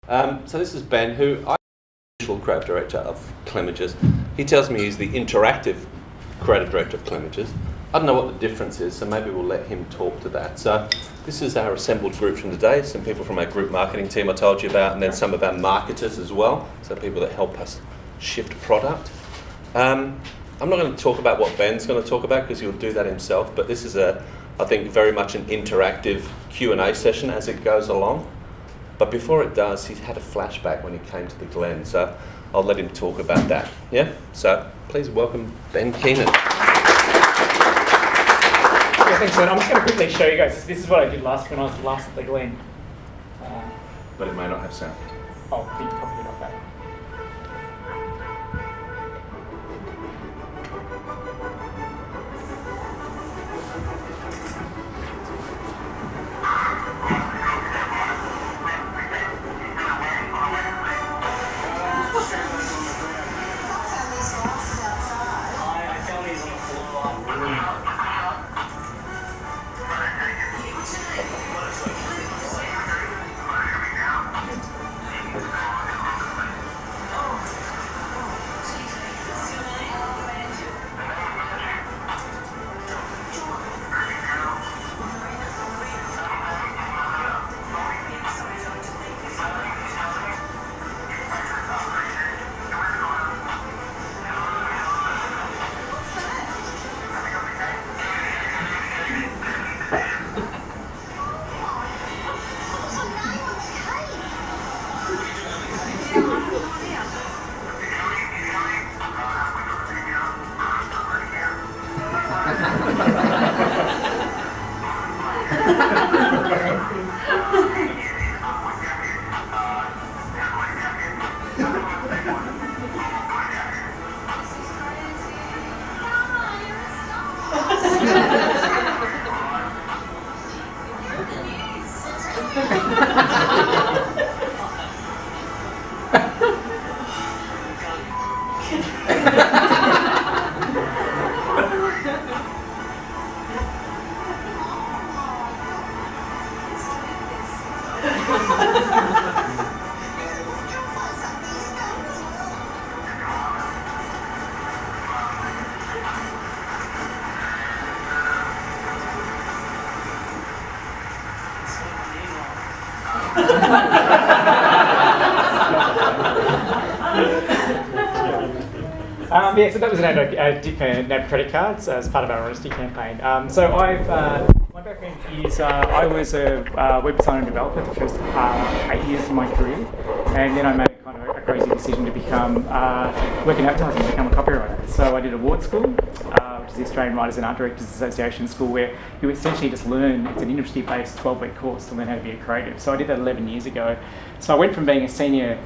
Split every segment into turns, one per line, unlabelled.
So this is Ben, who I'm the visual creative director of Clemengers. He tells me he's the interactive creative director of Clemengers. I don't know what the difference is, so maybe we'll let him talk to that. So this is our assembled group from today, some people from our group marketing team I told you about, and then some of our marketers as well, so people that help us shift product. I'm not going to talk about what Ben's going to talk about because he'll do that himself, but this is I think very much an interactive Q&A session as it goes along. But before it does, he's had a flashback when he came to the Glen, so I'll let him talk about that. Yeah? So please welcome Ben Keenan.
Yeah, thanks, man. I'm just going to quickly show you guys. This is what I did last when I was last at the Glen.
But it may not have sound.
Oh, keep copying it off that. Yeah, so that was an ad for credit cards as part of our honesty campaign. So my background is I was a web designer and developer the first 8 years of my career, and then I made kind of a crazy decision to become work in advertising, become a copywriter. So I did a Ward School, which is the Australian Writers and Art Directors Association school, where you essentially just learn, it's an industry-based 12-week course to learn how to be a creative. So I did that 11 years ago. So I went from being a senior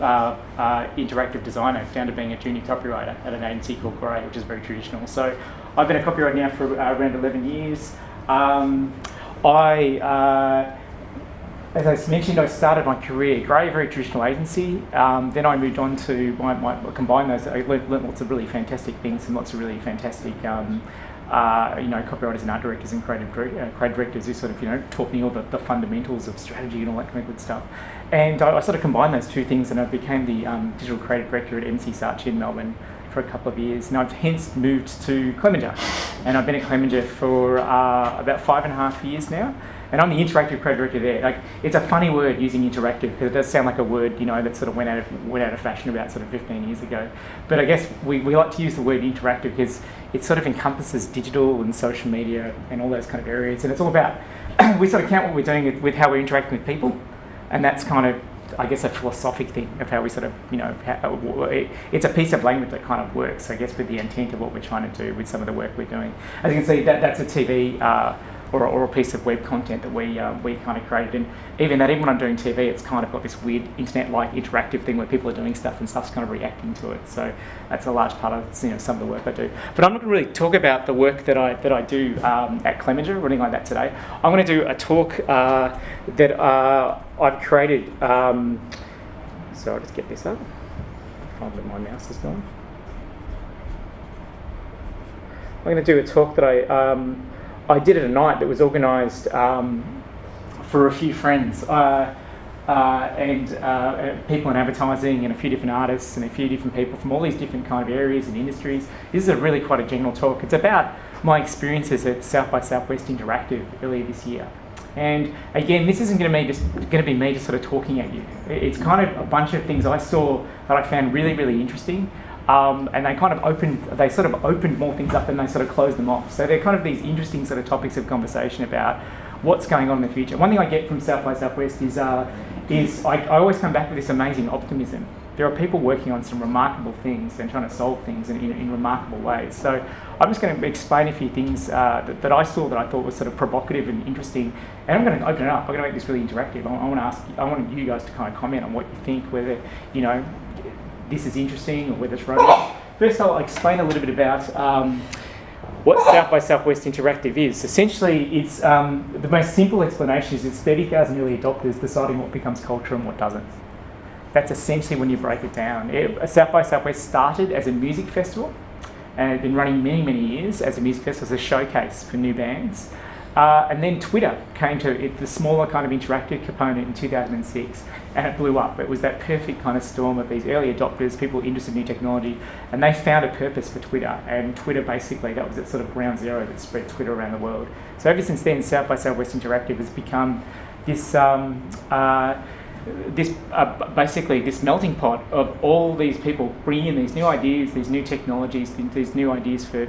interactive designer down to being a junior copywriter at an agency called Grey, which is very traditional. So I've been a copywriter now for around 11 years. As I mentioned, I started my career at Grey, a very traditional agency. Then I moved on to combine those. I learnt lots of really fantastic things and lots of really fantastic copywriters and art directors and creative directors who sort of, taught me all the fundamentals of strategy and all that kind of good stuff. And I sort of combined those two things, and I became the digital creative director at MC Saatchi in Melbourne for a couple of years. And I've hence moved to Clemenger, and I've been at Clemenger for about 5.5 years now. And I'm the interactive creative director there. Like, it's a funny word, using interactive, because it does sound like a word, that sort of went out of fashion about sort of 15 years ago. But I guess we like to use the word interactive because it sort of encompasses digital and social media and all those kind of areas. And it's all about, we sort of count what we're doing with how we're interacting with people. And that's kind of, I guess, a philosophic thing of how we sort of, it's a piece of language that kind of works, I guess, with the intent of what we're trying to do with some of the work we're doing. As you can see, that's a TV or a piece of web content that we kind of created. And even when I'm doing TV, it's kind of got this weird internet-like interactive thing where people are doing stuff and stuff's kind of reacting to it. So that's a large part of some of the work I do. But I'm not going to really talk about the work that I do at Clemenger or anything like that today. I'm going to do a talk that I've created. So I'll just get this up. Find that my mouse is gone. I'm going to do a talk that I did at a night that was organised for a few friends. and people in advertising and a few different artists and a few different people from all these different kind of areas and industries. This is a really quite a general talk. It's about my experiences at South by Southwest Interactive earlier this year. And again, this isn't going to be me just sort of talking at you. It's kind of a bunch of things I saw that I found really, really interesting. And they sort of opened more things up and they sort of closed them off. So they're kind of these interesting sort of topics of conversation about what's going on in the future. One thing I get from South by Southwest is I always come back with this amazing optimism. There are people working on some remarkable things and trying to solve things in remarkable ways. So I'm just going to explain a few things that I saw that I thought was sort of provocative and interesting. And I'm going to open it up. I'm going to make this really interactive. I want you guys to kind of comment on what you think, whether, you know, this is interesting or whether it's rubbish. First, I'll explain a little bit about what South by Southwest Interactive is. Essentially, it's the most simple explanation is it's 30,000 early adopters deciding what becomes culture and what doesn't. That's essentially when you break it down. South by Southwest started as a music festival and had been running many, many years as a music festival, as a showcase for new bands. And then Twitter came to it, the smaller kind of interactive component in 2006, and it blew up. It was that perfect kind of storm of these early adopters, people interested in new technology, and they found a purpose for Twitter. And Twitter basically, that was its sort of ground zero that spread Twitter around the world. So ever since then, South by Southwest Interactive has become this basically this melting pot of all these people bringing in these new ideas, these new technologies, these new ideas for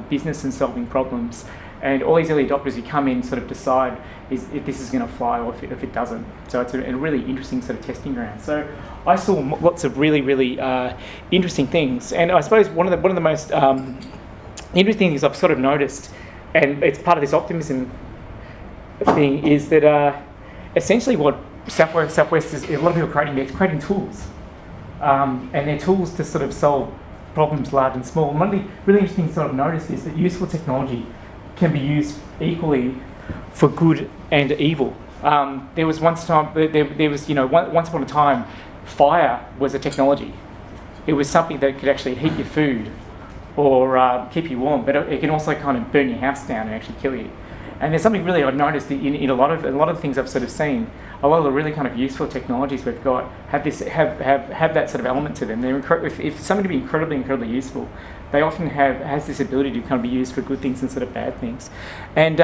business and solving problems. And all these early adopters who come in sort of decide if this is going to fly or if it doesn't. So it's a really interesting sort of testing ground. So I saw lots of really, really interesting things. And I suppose one of the most interesting things I've sort of noticed, and it's part of this optimism thing, is that essentially what Southwest is, a lot of people are creating tools. And they're tools to sort of solve problems large and small. And one of the really interesting things I've sort of noticed is that useful technology can be used equally for good and evil. There was once upon a time, fire was a technology. It was something that could actually heat your food or keep you warm, but it can also kind of burn your house down and actually kill you. And there's something really I've noticed in a lot of the things I've sort of seen. A lot of the really kind of useful technologies we've got have that sort of element to them. If something to be incredibly useful, they often has this ability to kind of be used for good things instead of bad things. And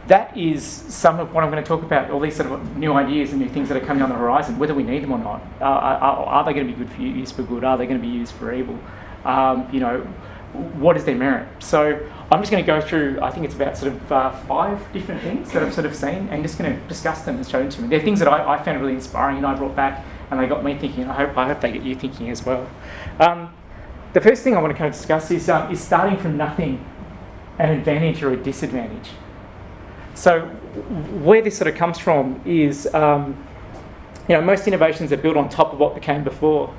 that is some of what I'm going to talk about, all these sort of new ideas and new things that are coming on the horizon, whether we need them or not. Are they going to be used for good? Are they going to be used for evil? What is their merit? So I'm just going to go through, I think it's about sort of 5 different things that I've sort of seen, and just going to discuss them and show them to me. They're things that I found really inspiring and I brought back, and they got me thinking. I hope they get you thinking as well. The first thing I want to kind of discuss is starting from nothing, an advantage or a disadvantage. So where this sort of comes from is, most innovations are built on top of what came before.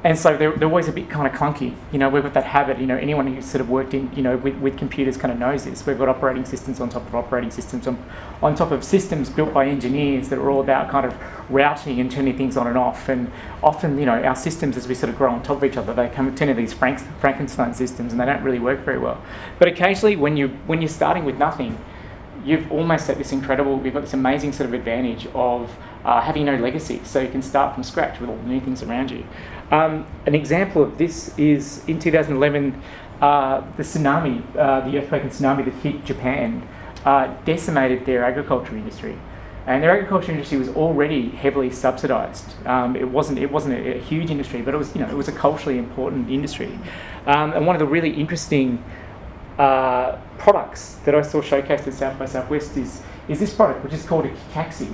And so they're always a bit kind of clunky. We've got that habit. Anyone who's sort of worked in, with computers kind of knows this. We've got operating systems on top of operating systems on top of systems built by engineers that are all about kind of routing and turning things on and off. And often, our systems, as we sort of grow on top of each other, they turn into these Frankenstein systems, and they don't really work very well. But occasionally, when you're starting with nothing, you've almost got you've got this amazing sort of advantage of having no legacy, so you can start from scratch with all the new things around you. An example of this is in 2011, the tsunami, the earthquake and tsunami that hit Japan, decimated their agriculture industry. And their agriculture industry was already heavily subsidised. It wasn't a huge industry, but it was a culturally important industry. And one of the really interesting products that I saw showcased at South by Southwest is this product, which is called a Kikaxi.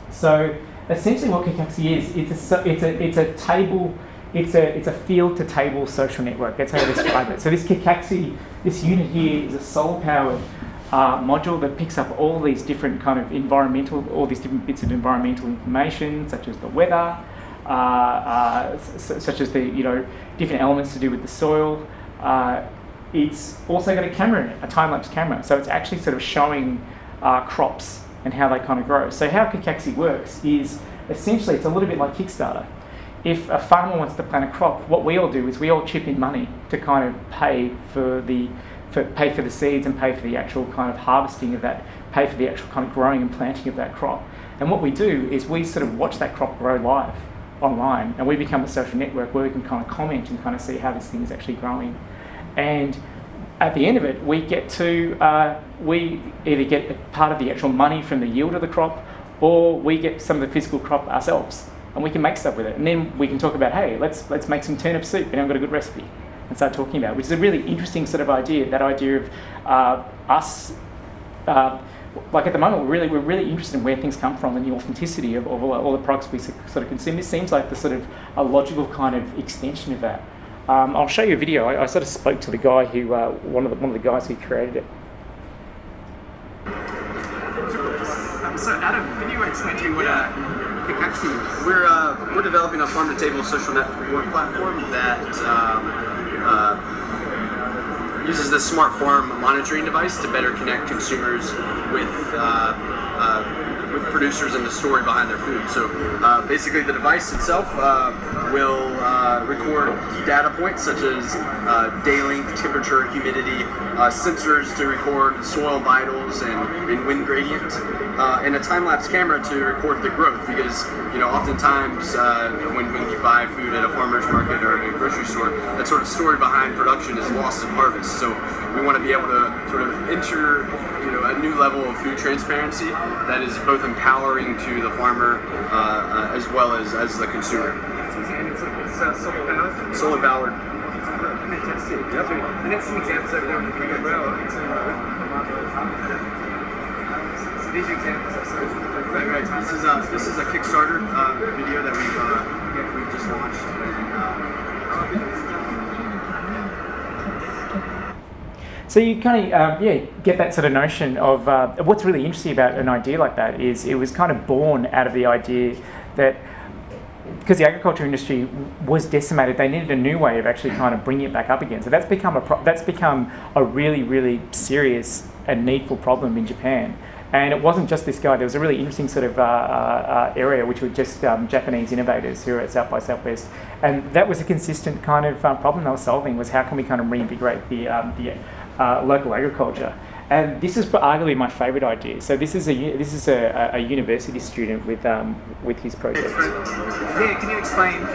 So essentially, what Kikaxi is, it's a table, it's a field to table social network. That's how I describe it. So this Kikaxi, this unit here, is a solar-powered module that picks up all these different kind of all these different bits of environmental information, such as the weather, such as the different elements to do with the soil. It's also got a camera in it, a time-lapse camera. So it's actually sort of showing crops and how they kind of grow. So how Kikaxi works is essentially it's a little bit like Kickstarter. If a farmer wants to plant a crop, what we all do is we all chip in money to kind of pay for the seeds and pay for the actual kind of harvesting of that, pay for the actual kind of growing and planting of that crop. And what we do is we sort of watch that crop grow live online, and we become a social network where we can kind of comment and kind of see how this thing is actually growing. And at the end of it, we get to, we either get a part of the actual money from the yield of the crop, or we get some of the physical crop ourselves, and we can make stuff with it. And then we can talk about, hey, let's make some turnip soup, and I've got a good recipe, and start talking about it, which is a really interesting sort of idea, that idea of us, like at the moment, we're really interested in where things come from and the authenticity of all the products we sort of consume. This seems like the sort of a logical kind of extension of that. I'll show you a video. I sort of spoke to the guy who, one of the guys who created it.
So Adam, can you explain to you what Pikachu is? We're developing a farm-to-table social network platform that uses this smart farm monitoring device to better connect consumers with producers and the story behind their food. So basically the device itself will record key data points such as day length, temperature, humidity, sensors to record soil vitals and wind gradient, and a time-lapse camera to record the growth, because oftentimes when you buy food at a farmer's market or at a grocery store, that sort of story behind production is lost in harvest. So we want to be able to sort of enter a new level of food transparency that is both empowering to the farmer as well as the consumer.
It's solar powered?
Solar powered.
Fantastic. Yep. And that's some examples that we're working as well. So these examples are sort of
right. This is a Kickstarter video that we've just launched.
So you kind of get that sort of notion of what's really interesting about an idea like that is it was kind of born out of the idea that because the agriculture industry was decimated, they needed a new way of actually kind of bringing it back up again. So that's become a really, really serious and needful problem in Japan. And it wasn't just this guy. There was a really interesting sort of area which were just Japanese innovators who were at South by Southwest, and that was a consistent kind of problem they were solving, was how can we kind of reinvigorate the local agriculture. And this is arguably my favourite idea. So this is a university student with his project.
Yeah, can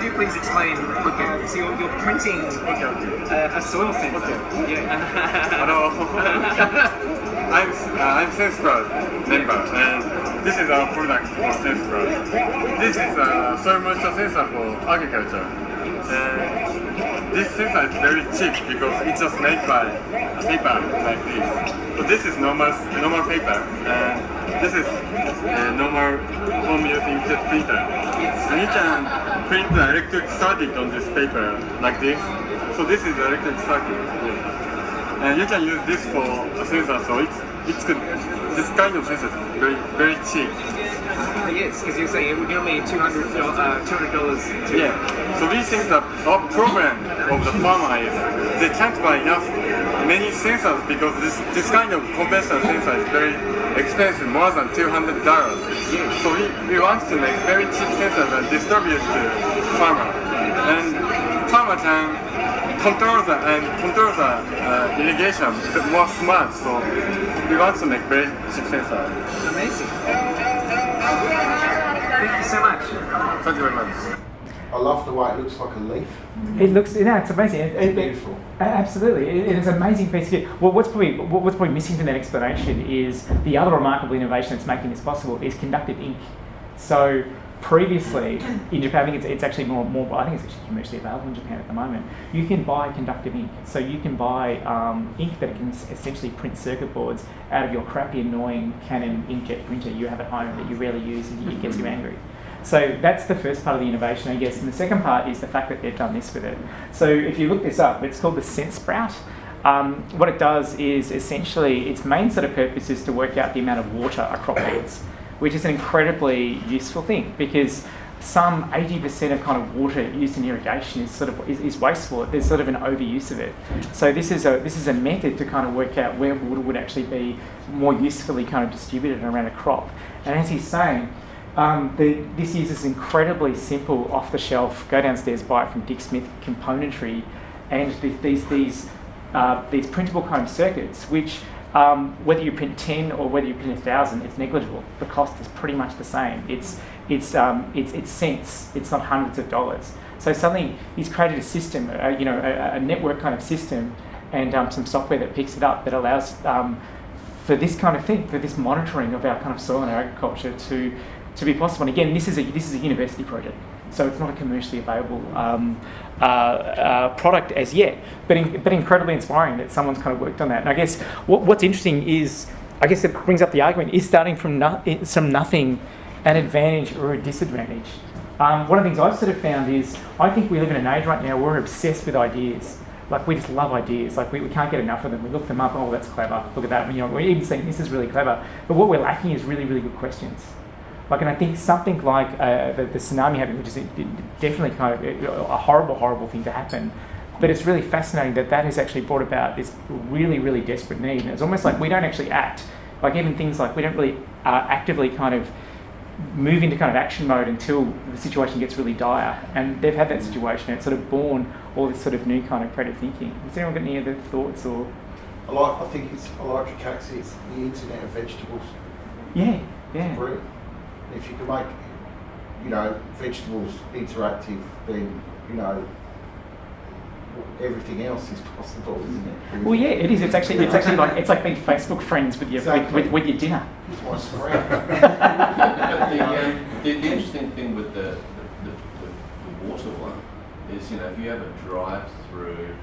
you please explain? Okay, so you're printing a soil sensor. Yeah.
I'm SxSW member, and this is our product for SxSW. This is a soil moisture sensor for agriculture. This sensor is very cheap because it's just made by paper like this. So this is normal paper, and this is normal home using jet printer. And you can print the electric circuit on this paper like this. So this is the electric circuit. Yeah. And you can use this for a sensor, so it's good. This kind of sensor is very, very cheap.
Yes, because you're saying it would only $200 to...
Yeah, so we think that our problem of the farmer is they can't buy enough many sensors because this kind of conventional sensor is very expensive, more than $200.
Yes.
So we want to make very cheap sensors and distribute to farmer. And farmer can control the irrigation more smart, so we want to make very cheap sensors.
Amazing. Thank you so much.
Thank you very much.
I love the way it looks like a leaf.
It looks, it's amazing.
It's beautiful.
Absolutely, it's an amazing piece of kit. Well, what's probably missing from that explanation is the other remarkable innovation that's making this possible is conductive ink. So previously in Japan, I think it's actually more. I think it's actually commercially available in Japan at the moment. You can buy conductive ink, so you can buy ink that can essentially print circuit boards out of your crappy, annoying Canon inkjet printer you have at home that you rarely use and it gets you angry. So that's the first part of the innovation, I guess. And the second part is the fact that they've done this with it. So if you look this up, it's called the Scent Sprout. What it does is essentially, its main sort of purpose is to work out the amount of water a crop needs, which is an incredibly useful thing because some 80% of kind of water used in irrigation is wasteful. There's sort of an overuse of it. So this is a method to kind of work out where water would actually be more usefully kind of distributed around a crop. And as he's saying, this uses incredibly simple off-the-shelf, go downstairs, buy it from Dick Smith componentry, and these printable kind of circuits, which whether you print 10 or whether you print 1,000, it's negligible. The cost is pretty much the same. It's cents. It's not hundreds of dollars. So suddenly he's created a system, a network kind of system, and some software that picks it up that allows for this kind of thing, for this monitoring of our kind of soil and our agriculture to be possible. And again, this is a university project, so it's not a commercially available product as yet, but incredibly inspiring that someone's kind of worked on that. And I guess what's interesting is, I guess it brings up the argument, is starting from nothing an advantage or a disadvantage? One of the things I've sort of found is, I think we live in an age right now where we're obsessed with ideas. Like, we just love ideas. Like, we can't get enough of them. We look them up, oh, that's clever. Look at that. We're even saying this is really clever. But what we're lacking is really, really good questions. Like, and I think something like the tsunami happening, which is definitely kind of a horrible, horrible thing to happen. But it's really fascinating that has actually brought about this really, really desperate need. And it's almost like we don't actually act. Like, even things like we don't really actively kind of move into kind of action mode until the situation gets really dire. And they've had that situation. It's sort of born all this sort of new kind of creative thinking. Has anyone got any other thoughts or?
I think it's Tricaxi, it's the internet of vegetables.
Yeah.
It's brilliant. If you can make, vegetables interactive, then, everything else is possible, isn't it?
Well, yeah, it is. It's actually like being Facebook friends with your with your dinner.
It's my spread.
But the interesting thing with the water one is, if you ever drive through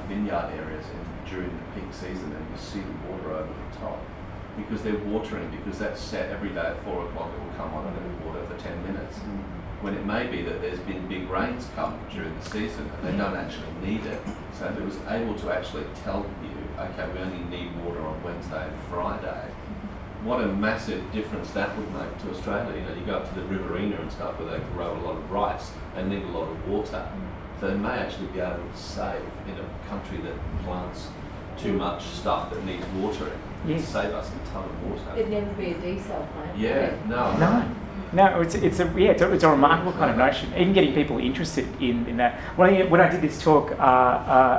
vineyard areas during the peak season, and you see the water over the top, because they're watering, because that's set every day at 4 o'clock, it will come on and it will water for 10 minutes. When it may be that there's been big rains come during the season and they don't actually need it. So if it was able to actually tell you, okay, we only need water on Wednesday and Friday, what a massive difference that would make to Australia. You go up to the Riverina and stuff where they grow a lot of rice and need a lot of water. So they may actually be able to save in a country that plants too much stuff that needs watering.
Yes.
Save us a ton of water.
It'd never be a desal plant.
Yeah, no,
it's a remarkable kind of notion. Even getting people interested in that. When I did this talk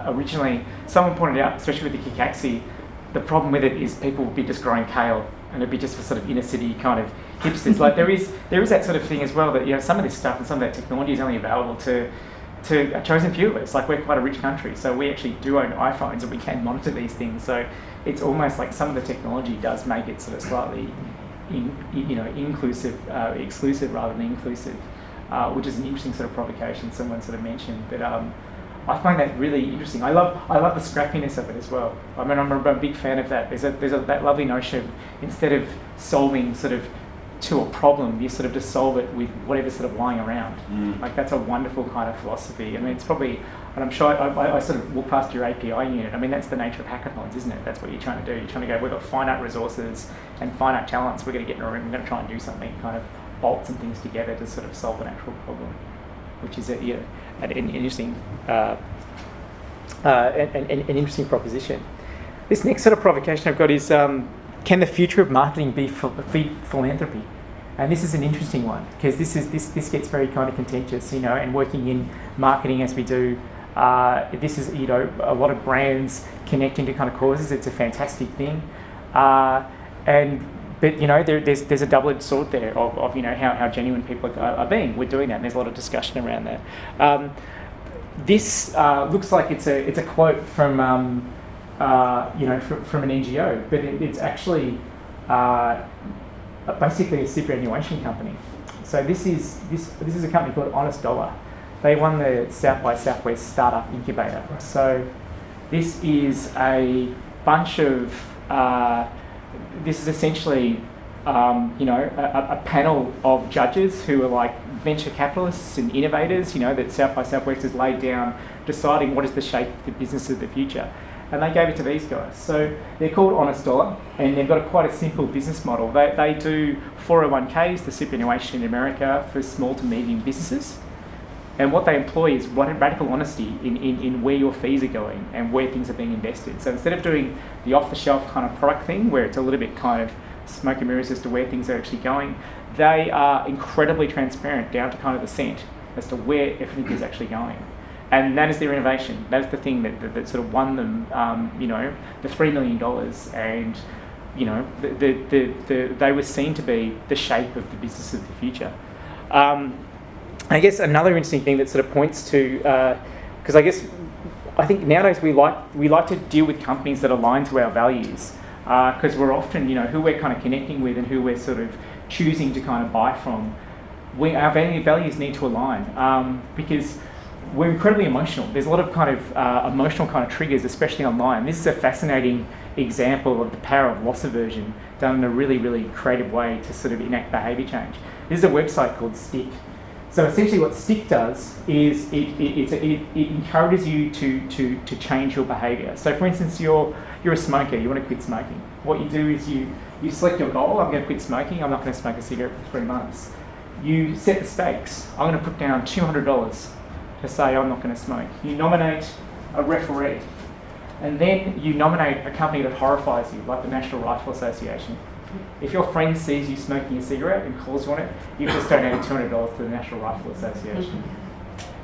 originally, someone pointed out, especially with the Kikaxi, the problem with it is people would be just growing kale, and it'd be just for sort of inner city kind of hipsters. Like there is that sort of thing as well, that some of this stuff and some of that technology is only available to a chosen few of us. Like, we're quite a rich country, so we actually do own iPhones and we can monitor these things. So it's almost like some of the technology does make it sort of slightly inclusive, exclusive rather than inclusive, which is an interesting sort of provocation someone sort of mentioned. But I find that really interesting. I love the scrappiness of it as well. I mean, I'm a big fan of that. There's that lovely notion of, instead of solving sort of to a problem, you sort of just solve it with whatever's sort of lying around. Like, that's a wonderful kind of philosophy. I mean, it's probably, and I'm sure I sort of walk past your API unit. I mean, that's the nature of hackathons, isn't it? That's what you're trying to do. You're trying to go, we've got finite resources and finite talents. We're going to get in a room. We're going to try and do something, kind of bolt some things together to sort of solve an actual problem, which is an interesting, an interesting proposition. This next sort of provocation I've got is, can the future of marketing be philanthropy? And this is an interesting one, because this gets very kind of contentious, and working in marketing as we do, this is, a lot of brands connecting to kind of causes. It's a fantastic thing. But there's a double-edged sword there of how genuine people are being. We're doing that, and there's a lot of discussion around that. This looks like it's a quote from from an NGO, but it's actually basically a superannuation company. So this is a company called Honest Dollar. They won the South by Southwest Startup Incubator. So this is a bunch of this is essentially a panel of judges who are like venture capitalists and innovators, that South by Southwest has laid down, deciding what is the shape of the business of the future. And they gave it to these guys. So they're called Honest Dollar, and they've got quite a simple business model. They do 401ks, the superannuation in America, for small to medium businesses. And what they employ is radical honesty in where your fees are going and where things are being invested. So instead of doing the off-the-shelf kind of product thing, where it's a little bit kind of smoke and mirrors as to where things are actually going, they are incredibly transparent down to kind of the cent as to where everything is actually going. And that is their innovation. That's the thing that sort of won them, the $3 million, and they were seen to be the shape of the business of the future. I guess another interesting thing that sort of points to, because I think nowadays we like to deal with companies that align to our values, because we're often, who we're kind of connecting with and who we're sort of choosing to kind of buy from. Our values need to align, because we're incredibly emotional. There's a lot of kind of emotional kind of triggers, especially online. This is a fascinating example of the power of loss aversion done in a really, really creative way to sort of enact behaviour change. This is a website called Stick. So essentially what Stick does is it encourages you to change your behaviour. So for instance, you're a smoker, you want to quit smoking. What you do is you select your goal. I'm going to quit smoking, I'm not going to smoke a cigarette for 3 months. You set the stakes. I'm going to put down $200 to say I'm not going to smoke. You nominate a referee, and then you nominate a company that horrifies you, like the National Rifle Association. If your friend sees you smoking a cigarette and calls you on it, you've just donated $200 to the National Rifle Association.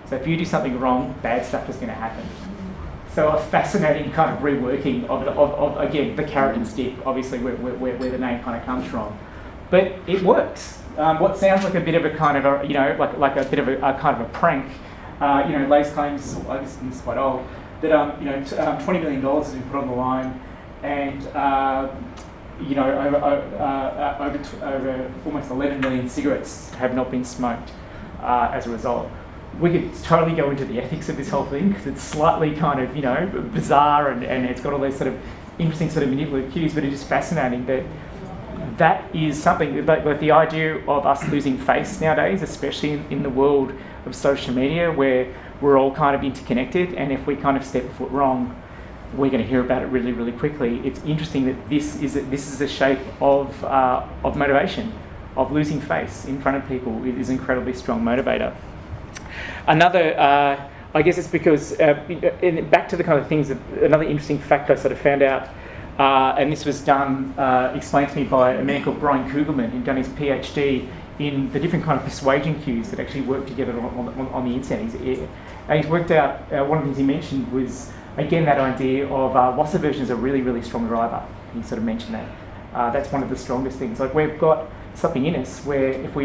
So if you do something wrong, bad stuff is going to happen. So a fascinating kind of reworking of again, the carrot and stick, obviously where the name kind of comes from. But it works. What sounds like a bit of a kind of a, like a bit of a kind of a prank, Lay's claims, this is quite old, that $20 million has been put on the line, and over almost 11 million cigarettes have not been smoked as a result. We could totally go into the ethics of this whole thing, because it's slightly kind of bizarre, and it's got all these sort of interesting sort of manipulative cues, but it is fascinating that is something like the idea of us losing face nowadays, especially in the world of social media, where we're all kind of interconnected, and if we kind of step a foot wrong, we're going to hear about it really, really quickly. It's interesting that this is a shape of motivation, of losing face in front of people. It is an incredibly strong motivator. Another, I guess it's because, back to the kind of things, another interesting fact I sort of found out, and this was explained to me by a man called Brian Kugelman, who'd done his PhD in the different kind of persuasion cues that actually work together on the internet. He's worked out, one of the things he mentioned was, again, that idea of loss aversion is a really, really strong driver. He sort of mentioned that. That's one of the strongest things. Like, we've got something in us where if we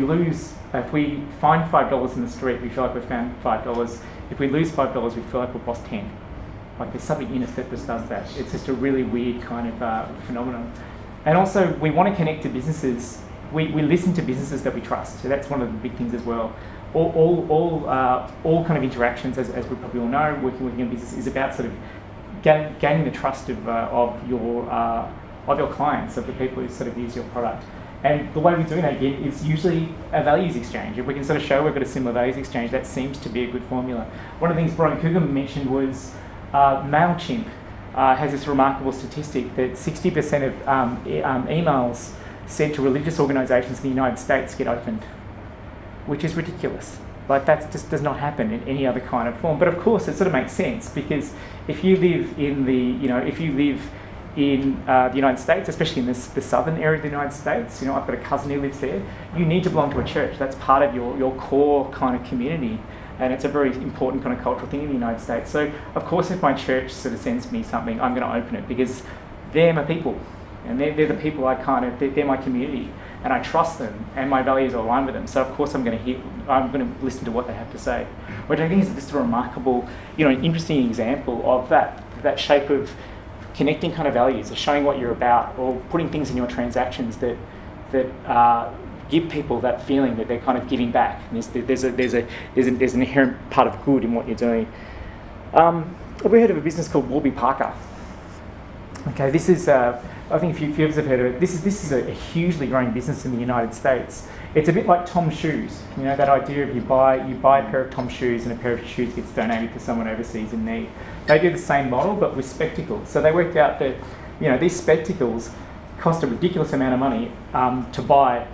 find $5 in the street, we feel like we've found $5. If we lose $5, we feel like we've lost 10. Like, there's something in us that just does that. It's just a really weird kind of phenomenon. And also, we want to connect to businesses. We listen to businesses that we trust. So that's one of the big things as well. All kind of interactions, as we probably all know, working in business is about sort of gaining the trust of your clients, of the people who sort of use your product. And the way we do that, again, is usually a values exchange. If we can sort of show we've got a similar values exchange, that seems to be a good formula. One of the things Brian Kugelman mentioned was MailChimp has this remarkable statistic that 60% of emails sent to religious organisations in the United States get opened, which is ridiculous. Like, that just does not happen in any other kind of form. But of course, it sort of makes sense, because if you live in the United States, especially in the southern area of the United States, I've got a cousin who lives there, you need to belong to a church. That's part of your core kind of community. And it's a very important kind of cultural thing in the United States. So, of course, if my church sort of sends me something, I'm going to open it, because they're my people. And they're the people they're my community. And I trust them, and my values are aligned with them. So, of course, I'm going to listen to what they have to say. Which I think is just a remarkable, interesting example of that shape of connecting kind of values, of showing what you're about, or putting things in your transactions that give people that feeling that they're kind of giving back. And there's an inherent part of good in what you're doing. Have we heard of a business called Warby Parker? Okay, this is I think a few of us have heard of it. This is a hugely growing business in the United States. It's a bit like Tom's shoes. That idea of you buy a pair of Tom's shoes, and a pair of shoes gets donated to someone overseas in need. They do the same model, but with spectacles. So they worked out that these spectacles cost a ridiculous amount of money to buy,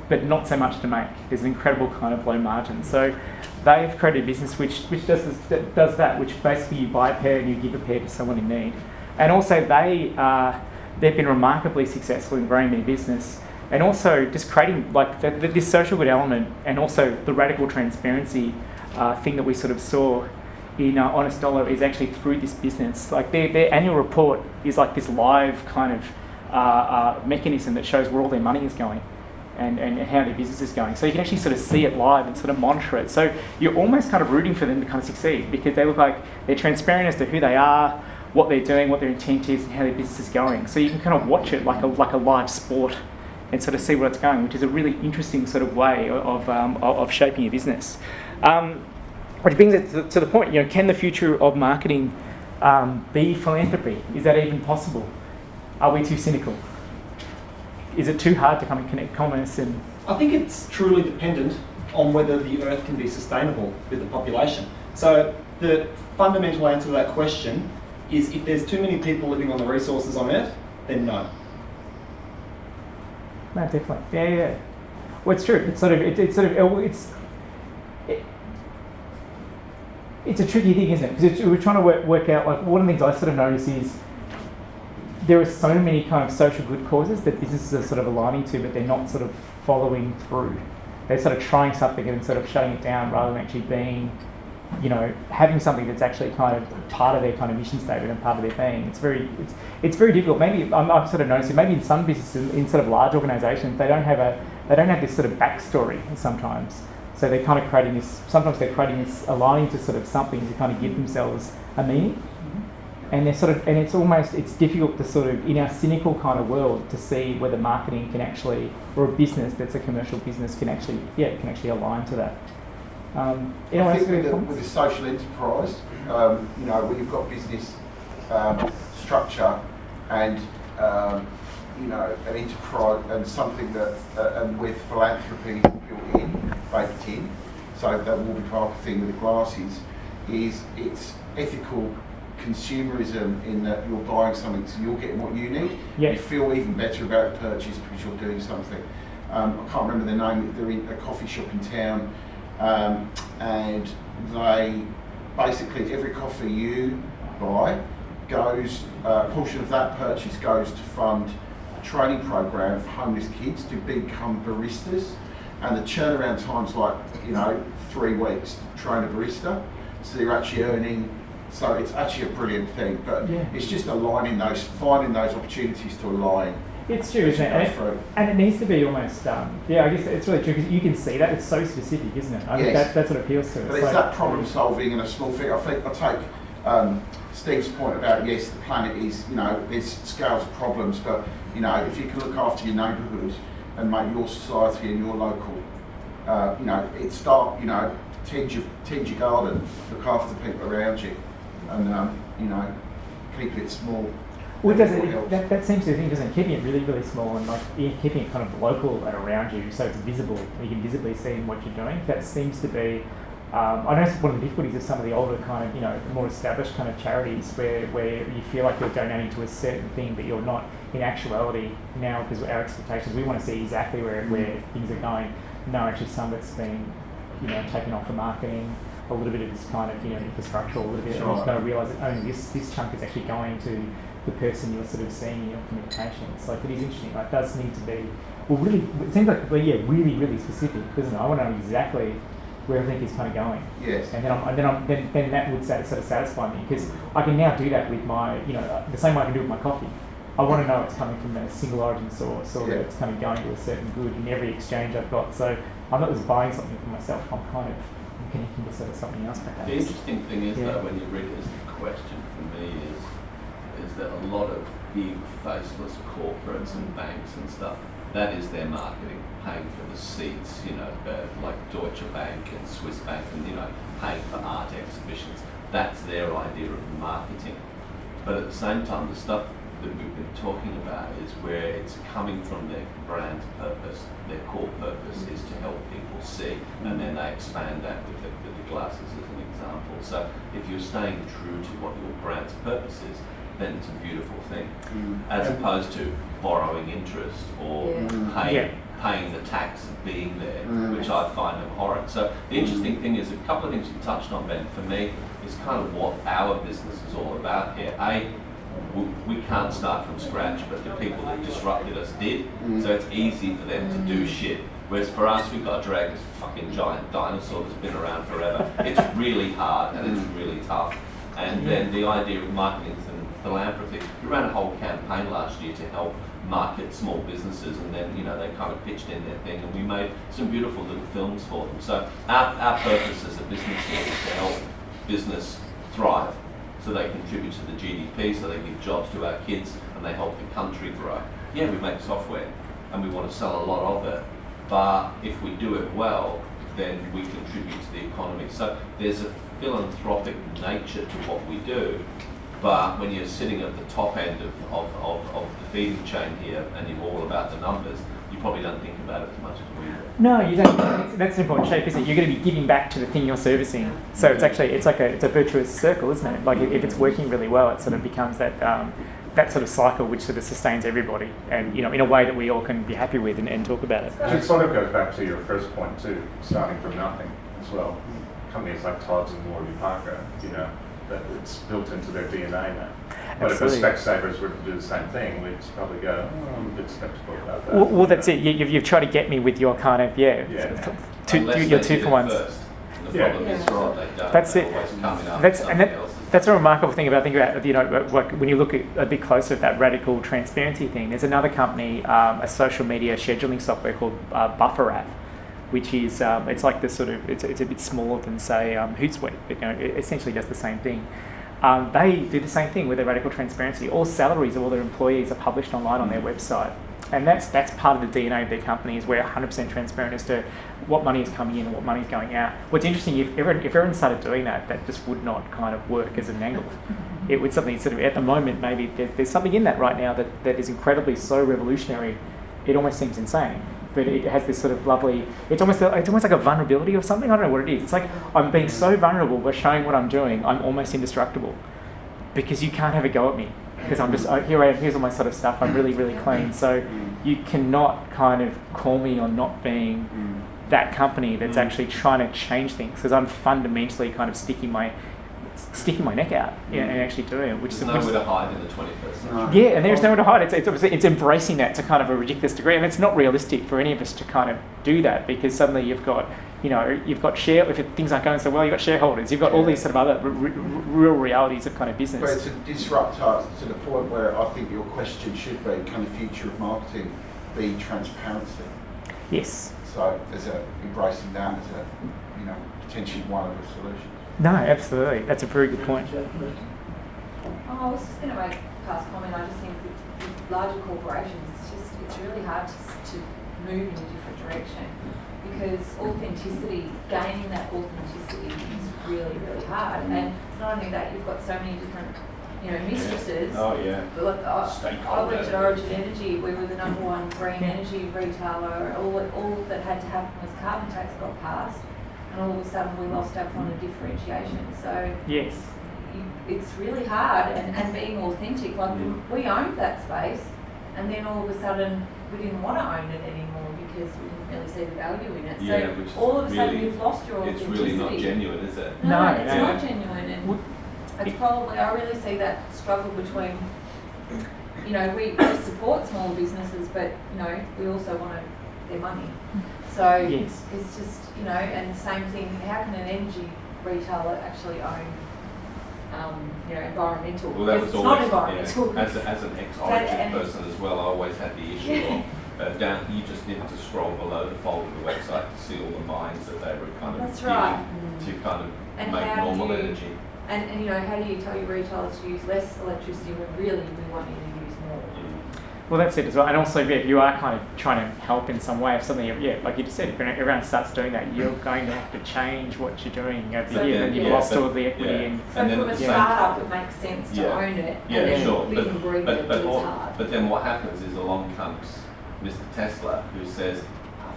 but not so much to make. There's an incredible kind of low margin. So they've created a business which does that, which basically you buy a pair and you give a pair to someone in need. And also they've been remarkably successful in growing their business, and also just creating this social good element, and also the radical transparency thing that we sort of saw in Honest Dollar is actually through this business. Like their annual report is like this live kind of mechanism that shows where all their money is going and how their business is going. So you can actually sort of see it live and sort of monitor it. So you're almost kind of rooting for them to kind of succeed because they look like they're transparent as to who they are, what they're doing, what their intent is, and how their business is going. So you can kind of watch it like a live sport and sort of see where it's going, which is a really interesting sort of way of shaping your business. Which brings it to the point, can the future of marketing be philanthropy? Is that even possible? Are we too cynical? Is it too hard to come and connect commerce and...
I think it's truly dependent on whether the Earth can be sustainable with the population. So the fundamental answer to that question is if there's too many people living on the resources on Earth, then no.
No, definitely. Yeah. Well, it's true. It's a tricky thing, isn't it? Because we're trying to work out, like, one of the things I sort of notice is there are so many kind of social good causes that businesses are sort of aligning to, but they're not sort of following through. They're sort of trying something and then sort of shutting it down rather than actually being, having something that's actually kind of part of their kind of mission statement and part of their being. It's very difficult. Maybe I've sort of noticed it. Maybe in some businesses, in sort of large organisations, they don't have this sort of backstory sometimes. So they're kind of creating this. Sometimes they're creating this, aligning to sort of something to kind of give themselves a meaning. And it's difficult to sort of, in our cynical kind of world, to see whether marketing can actually, or a business that's a commercial business can actually align to that.
I think with the social enterprise, where you've got business structure and an enterprise and something that and with philanthropy built in, baked in, so that Warby Parker thing with the glasses it's ethical consumerism in that you're buying something so you're getting what you need.
Yeah.
You feel even better about the purchase because you're doing something. I can't remember the name. They're in a coffee shop in town. And they basically, every coffee you buy goes, a portion of that purchase goes to fund a training program for homeless kids to become baristas, and the turnaround time's like 3 weeks to train a barista, so you're actually earning. So it's actually a brilliant thing, but it's just finding those opportunities to align.
It's true, isn't it? And it needs to be almost, I guess it's really true because you can see that. It's so specific, isn't it? I think that's what appeals to it.
But it's that problem solving and a small thing. I think I take Steve's point about, yes, the planet is, there's scales of problems, but, if you can look after your neighbourhood and make your society and your local, tend your garden, look after the people around you, and, keep it small.
Well, that seems to be the thing, doesn't it? Keeping it really, really small and keeping it kind of local and around you, so it's visible. You can visibly see what you're doing. That seems to be. I know one of the difficulties of some of the older kind of, more established kind of charities where you feel like you're donating to a certain thing, but you're not. In actuality, now because our expectations, we want to see exactly where things are going. No, actually, some of it's been, taken off for marketing. A little bit of this kind of, infrastructural. A little bit. Sure. You've got to realise that only this chunk is actually going to the person you're sort of seeing in your communications. Like, it is interesting. Like, it does need to be, really, it seems like, really, really specific, doesn't it? I want to know exactly where everything is kind of going.
Yes.
And then that would sort of satisfy me, because I can now do that with my, the same way I can do with my coffee. I want to know it's coming from a single origin source, or that it's kind of going to a certain good in every exchange I've got. So I'm not just buying something for myself, I'm connecting to sort of something else perhaps.
The interesting thing is though, when you read it, the question for me is that a lot of big faceless corporates and banks and stuff, that is their marketing, paying for the seats, like Deutsche Bank and Swiss Bank, and paying for art exhibitions. That's their idea of marketing. But at the same time, the stuff that we've been talking about is where it's coming from their brand purpose. Their core purpose is to help people see, and then they expand that with the glasses as an example. So if you're staying true to what your brand's purpose is, then it's a beautiful thing, as opposed to borrowing interest or paying the tax of being there, which I find abhorrent. So the interesting thing is, a couple of things you touched on, Ben, for me, is kind of what our business is all about here. We can't start from scratch, but the people that disrupted us did, so it's easy for them to do shit Whereas for us, we've got to drag this fucking giant dinosaur that's been around forever. It's really hard and it's really tough. And then the idea of marketing and philanthropy, we ran a whole campaign last year to help market small businesses, and then they kind of pitched in their thing, and we made some beautiful little films for them. So our purpose as a business here is to help business thrive, so they contribute to the GDP, so they give jobs to our kids, and they help the country grow. Yeah, we make software, and we want to sell a lot of it, but if we do it well, then we contribute to the economy. So there's a philanthropic nature to what we do, but when you're sitting at the top end of the feeding chain here and you're all about the numbers, you probably don't think about it as much as we do.
No, you don't. That's an important shape, isn't it? You're going to be giving back to the thing you're servicing. So it's a virtuous circle, isn't it? Like if it's working really well, it sort of becomes that that sort of cycle which sort of sustains everybody, and in a way that we all can be happy with and talk about it.
It sort of goes back to your first point too, starting from nothing as well. Companies like Todd's and Warby Parker, that it's built into their DNA now. But
Absolutely.
if the Specsavers were to do the same thing, we'd probably go, I'm a bit skeptical about that.
Well, that's it. You've tried to get me with your kind of your
Unless they
2
did
for
it
ones.
first. And the
Yeah.
problem is, right, they don't.
That's
They're
it.
always coming up with something else.
That's a remarkable thing about like when you look at a bit closer at that radical transparency thing. There's another company, a social media scheduling software called Buffer App, which is it's like this sort of it's a bit smaller than say Hootsuite, but it essentially does the same thing. They do the same thing with their radical transparency. All salaries of all their employees are published online on their website, and that's part of the DNA of their company. Is we're 100% transparent as to what money is coming in and what money is going out. What's interesting, if everyone started doing that, that just would not kind of work as an angle. It would something sort of at the moment maybe there's something in that right now that is incredibly so revolutionary, it almost seems insane. But it has this sort of lovely, it's almost like a vulnerability or something. I don't know what it is. It's like I'm being so vulnerable by showing what I'm doing. I'm almost indestructible because you can't have a go at me because I'm just here I am. Here's all my sort of stuff. I'm really really clean. So you cannot kind of call me on not being that company that's actually trying to change things, because I'm fundamentally kind of sticking my neck out and actually doing it.
There's nowhere to hide in the 21st century.
Yeah, and there's nowhere to hide. It's embracing that to kind of a ridiculous degree, and it's not realistic for any of us to kind of do that, because suddenly you've got if things aren't going so well, you've got shareholders, you've got all these sort of other real realities of kind of business.
But to disrupt us to the point where I think your question should be, can the future of marketing be transparency?
Yes.
So embracing that as potentially one of the solutions.
No, absolutely. That's a very good point.
I was just going to make a past comment. I just think with larger corporations, it's really hard to move in a different direction, because gaining that authenticity is really, really hard. And it's not only that, you've got so many different mistresses.
Oh yeah.
But I worked at Origin Energy. We were the #1 green energy retailer. All that had to happen was carbon tax got passed, and all of a sudden we lost our point of differentiation. So
Yes.
it's really hard, and being authentic. Like we owned that space, and then all of a sudden we didn't want to own it anymore because we didn't really see the value in it.
Yeah,
So
which is
all of a sudden
really-
you've lost your
It's
authenticity.
really not genuine, is it?
No,
No,
it's
no.
not genuine, and it's probably, I really see that struggle between, we support small businesses, but we also want their money. So
Yes.
it's just and the same thing. How can an energy retailer actually own environmental?
Well, that
Because
was
it's not
always,
environmental.
as an ex-Origin
And-
person as well, I always had the issue of you just needed to scroll below the fold of the website to see all the mines that they were kind of
That's
giving
right.
to kind of
And
make
how do
normal
you-
energy.
And how do you tell your retailers to use less electricity when really we want you to use more?
Well, that's it as well. And also, if you are kind of trying to help in some way, if something, like you just said, if everyone starts doing that, you're going to have to change what you're doing over the year, and you've lost all the equity.
Yeah.
And
So
And then
from a
at the same
startup, it makes sense to own it,
Yeah,
and then
sure.
we can breathe it, but it's hard.
But then what happens is along comes Mr. Tesla, who says,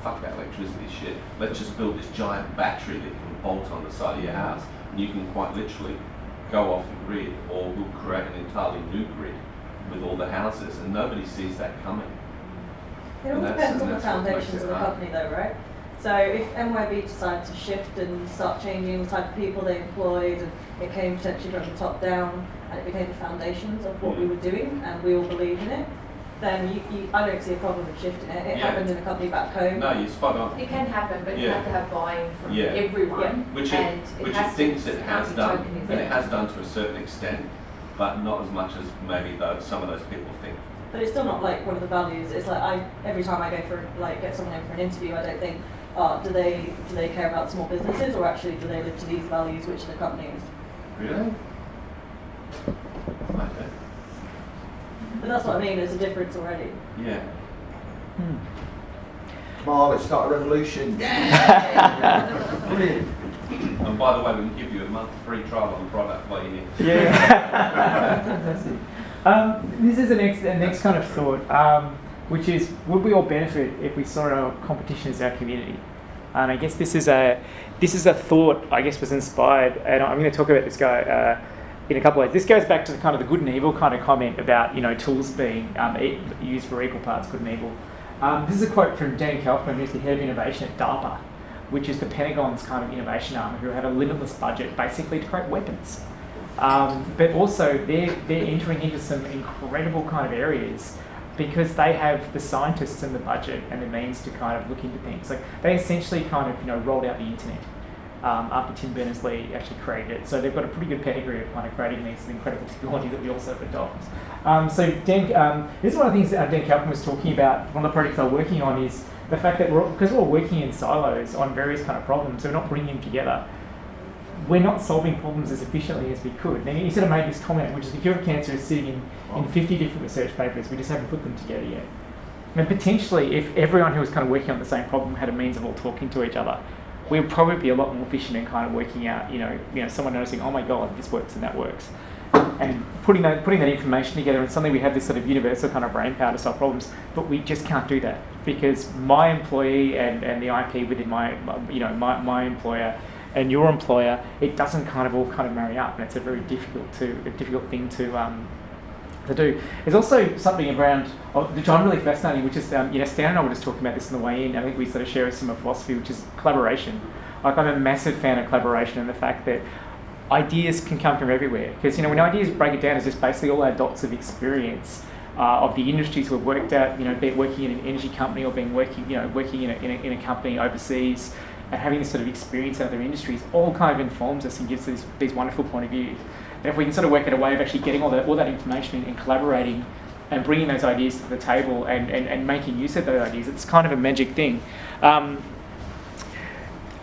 fuck that electricity shit. Let's just build this giant battery that you can bolt on the side of your house. And you can quite literally go off the grid, or we'll create an entirely new grid with all the houses, and nobody sees that coming.
It all
And that's-
depends on
and
the
that's what makes
foundations
it
of the
hard.
company though, right? So if MYB decided to shift and start changing the type of people they employed, and it came potentially from the top down, and it became the foundations of what we were doing, and we all believed in it, then I don't see a problem with shifting it. It happened in a company back home.
No, you're spot on.
It can happen, but you
Yeah.
have to have buy-in from
Yeah.
everyone.
Which
and
it
has to-
thinks it has
can't be
done,
tokenism.
and it has done to a certain extent, but not as much as maybe some of those people think.
But it's still not like one of the values. It's like every time I go for get someone in for an interview, I don't think, do they care about small businesses, or actually do they live to these values, which are the companies?
Really? Okay.
But that's what I mean. There's a difference already.
Yeah.
Come on, let's start a revolution. Brilliant.
And by the way, we can give you a month free trial on the product while you're here.
Yeah. Fantastic. This is the next kind of thought, which is, would we all benefit if we saw our competition as our community? And I guess this is a thought, I guess, was inspired, and I'm going to talk about this guy in a couple of ways. This goes back to the kind of the good and evil kind of comment about, tools being used for equal parts good and evil. This is a quote from Dan Kaufman, who's the head of innovation at DARPA, which is the Pentagon's kind of innovation arm, who had a limitless budget basically to create weapons. But also they're entering into some incredible kind of areas because they have the scientists and the budget and the means to kind of look into things. Like they essentially kind of rolled out the internet after Tim Berners-Lee actually created it. So they've got a pretty good pedigree of kind of creating these incredible technology that we also adopt. So Dan, this is one of the things that Dan Kaufman was talking about. One of the projects they're working on is the fact that because we're all working in silos on various kind of problems, so we're not bringing them together. We're not solving problems as efficiently as we could. Now, you sort of made this comment, which is the cure of cancer is sitting in 50 different research papers. We just haven't put them together yet. And potentially, if everyone who was kind of working on the same problem had a means of all talking to each other, we would probably be a lot more efficient in kind of working out, someone noticing, oh my God, this works and that works. And putting that information together, and suddenly we have this sort of universal kind of brain power to solve problems, but we just can't do that because my employee and the IP within my employer and your employer, it doesn't kind of all marry up, and it's a very difficult thing to do. There's also something around which I'm really fascinating, which is Stan and I were just talking about this on the way in. I think we sort of share a similar philosophy, which is collaboration. Like I'm a massive fan of collaboration and the fact that ideas can come from everywhere. Because when ideas break it down, it's just basically all our dots of experience of the industries we've worked at. Be it working in an energy company or working in a company overseas. And having this sort of experience in other industries all kind of informs us and gives us these wonderful point of views. And if we can sort of work out a way of actually getting all that information and collaborating and bringing those ideas to the table and making use of those ideas, it's kind of a magic thing.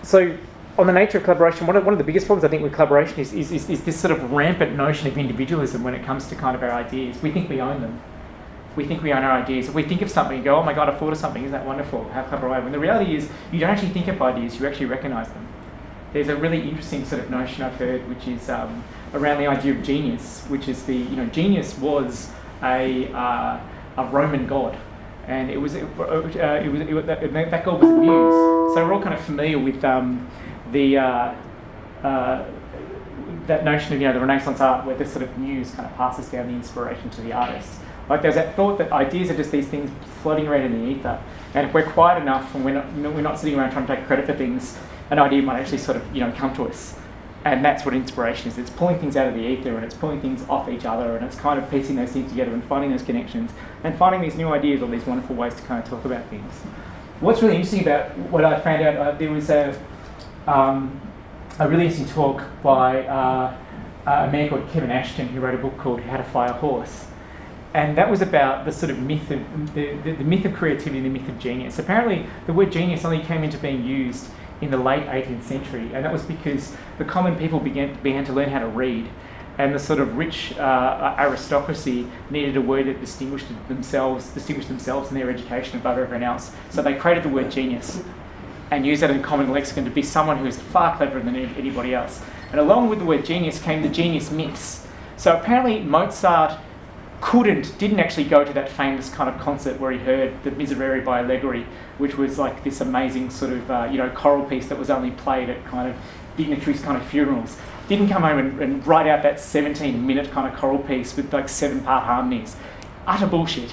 So on the nature of collaboration, one of the biggest problems I think with collaboration is this sort of rampant notion of individualism when it comes to kind of our ideas. We think we own them. We think we own our ideas. If we think of something and go, oh my God, I thought of something, isn't that wonderful? How clever I am. When the reality is, you don't actually think of ideas, you actually recognise them. There's a really interesting sort of notion I've heard, which is around the idea of genius, which is genius was a Roman god, and that god was a muse. So we're all kind of familiar with that notion of the Renaissance art, where this sort of muse kind of passes down the inspiration to the artist. Like there's that thought that ideas are just these things floating around in the ether, and if we're quiet enough and we're not sitting around trying to take credit for things, an idea might actually sort of come to us, and that's what inspiration is. It's pulling things out of the ether and it's pulling things off each other, and it's kind of piecing those things together and finding those connections and finding these new ideas or these wonderful ways to kind of talk about things. What's really interesting about what I found out, there was a really interesting talk by a man called Kevin Ashton, who wrote a book called How to Fly a Horse. And that was about the sort of myth of the myth of creativity and the myth of genius. Apparently, the word genius only came into being used in the late 18th century, and that was because the common people began to learn how to read, and the sort of rich aristocracy needed a word that distinguished themselves in their education above everyone else. So they created the word genius and used that in common lexicon to be someone who is far cleverer than anybody else. And along with the word genius came the genius myths. So apparently Mozart didn't actually go to that famous kind of concert where he heard the Miserere by Allegri, which was like this amazing sort of choral piece that was only played at kind of dignitaries' kind of funerals. Didn't come home and write out that 17-minute kind of choral piece with like 7-part harmonies. Utter bullshit.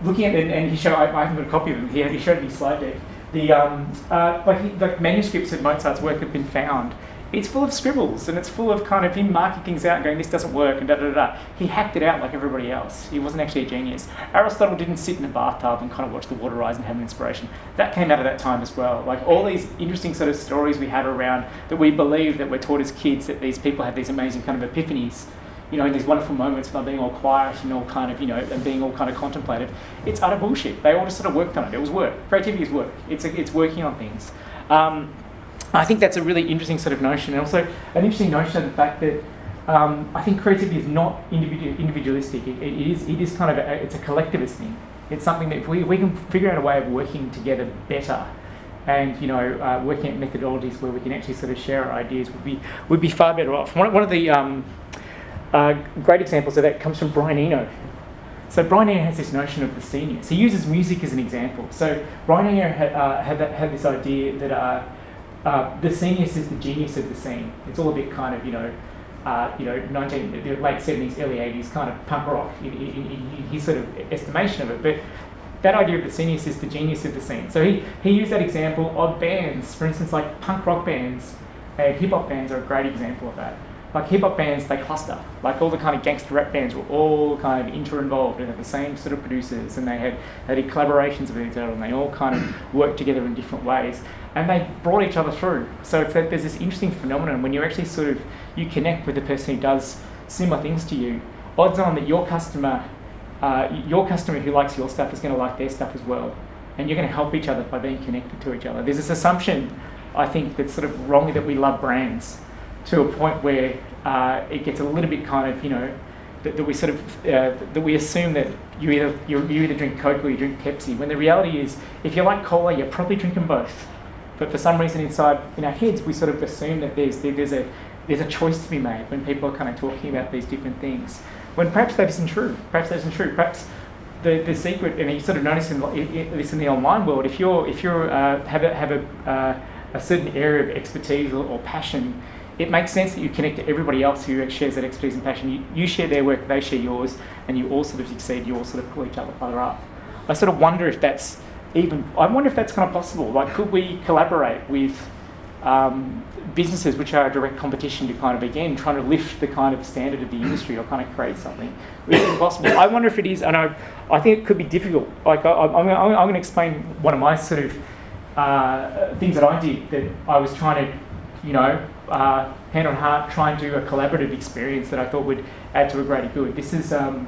Looking at it, and he showed, I haven't got a copy of it. He showed me slide deck. The manuscripts of Mozart's work have been found it's full of scribbles, and it's full of kind of him marking things out and going, this doesn't work, and da-da-da-da. He hacked it out like everybody else. He wasn't actually a genius. Aristotle didn't sit in a bathtub and kind of watch the water rise and have an inspiration. That came out of that time as well. Like all these interesting sort of stories we have around that we believe that we're taught as kids, that these people have these amazing kind of epiphanies, you know, in these wonderful moments by being all quiet and all kind of, you know, and being all kind of contemplative. It's utter bullshit. They all just sort of worked on it. It was work. Creativity is work. It's working on things. I think that's a really interesting sort of notion, and also an interesting notion of the fact that I think creativity is not individualistic. It is kind of it's a collectivist thing. It's something that if we can figure out a way of working together better, and you know, working at methodologies where we can actually sort of share our ideas, would be far better off. One of the great examples of that comes from Brian Eno. So Brian Eno has this notion of the seniors. He uses music as an example. So Brian Eno had this idea that the genius is the genius of the scene. It's all a bit kind of, the late 70s, early 80s kind of punk rock in his sort of estimation of it. But that idea of the genius is the genius of the scene. So he used that example of bands, for instance, like punk rock bands and hip hop bands are a great example of that. Like hip hop bands, they cluster. Like all the kind of gangster rap bands were all kind of inter-involved and had the same sort of producers, and they did collaborations with each other, and they all kind of worked together in different ways, and they brought each other through. So it's that there's this interesting phenomenon when you actually sort of you connect with the person who does similar things to you. Odds on that your customer who likes your stuff is going to like their stuff as well, and you're going to help each other by being connected to each other. There's this assumption, I think, that's sort of wrong, that we love brands to a point where it gets a little bit kind of, that we sort of that we assume that you either drink Coke or you drink Pepsi, when the reality is, if you like cola, you're probably drinking both. But for some reason inside in our heads, we sort of assume that there's a choice to be made when people are kind of talking about these different things, when perhaps that isn't true. Perhaps the secret, and you sort of notice this in the online world, if you have a certain area of expertise or passion, it makes sense that you connect to everybody else who shares that expertise and passion. You share their work, they share yours, and you all sort of succeed, you all sort of pull each other up. I sort of wonder if that's kind of possible. Like, could we collaborate with businesses which are a direct competition to kind of, again, trying to lift the kind of standard of the industry or kind of create something? Is it possible? I wonder if it is, and I think it could be difficult. Like, I'm going to explain one of my sort of things that I did, that I was trying to, hand on heart, try and do a collaborative experience that I thought would add to a greater good. This is, I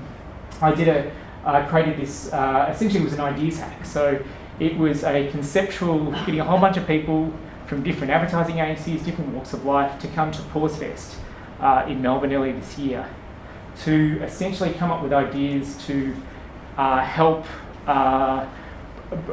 created this, essentially it was an ideas hack. So it was a conceptual, getting a whole bunch of people from different advertising agencies, different walks of life, to come to Pause Fest in Melbourne earlier this year, to essentially come up with ideas to help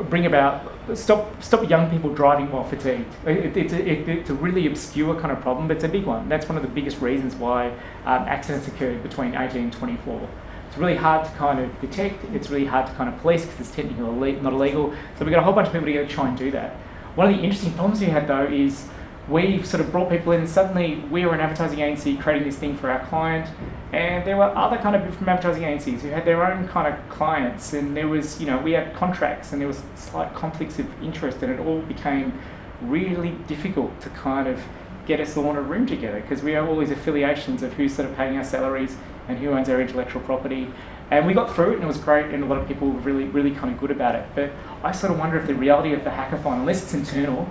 bring about, stop young people driving while fatigued. It's a really obscure kind of problem, but it's a big one. That's one of the biggest reasons why accidents occurred between 18 and 24. It's really hard to kind of detect, it's really hard to kind of police because it's technically not illegal. So we've got a whole bunch of people together to try and do that. One of the interesting problems we had though is we sort of brought people in, and suddenly we were an advertising agency creating this thing for our client, and there were other kind of people from advertising agencies who had their own kind of clients, and there was, we had contracts, and there was slight conflicts of interest, and it all became really difficult to kind of get us all in a room together, because we have all these affiliations of who's sort of paying our salaries and who owns our intellectual property. And we got through it, and it was great, and a lot of people were really, really kind of good about it. But I sort of wonder if the reality of the hackathon, unless it's internal,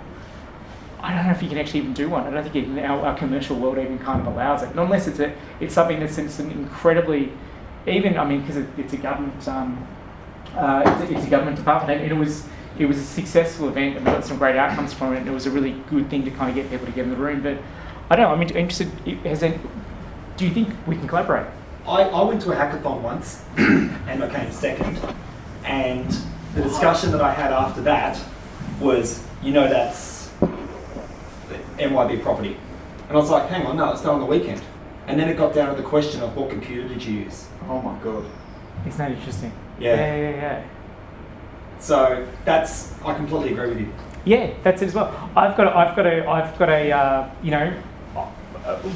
I don't know if you can actually even do one. I don't think our commercial world even kind of allows it. Not unless it's something that's an incredibly, because it's a government it's a government department, and it was a successful event, and we got some great outcomes from it, and it was a really good thing to kind of get people together in the room. But I don't know. I'm interested. Do you think we can collaborate?
I went to a hackathon once, and I came second. And the discussion that I had after that was, that's MYB property. And I was like, hang on, no, it's done on the weekend. And then it got down to the question of what computer did you use?
Oh my God.
Isn't that interesting?
Yeah. So I completely agree with you.
Yeah, that's it as well. I've got a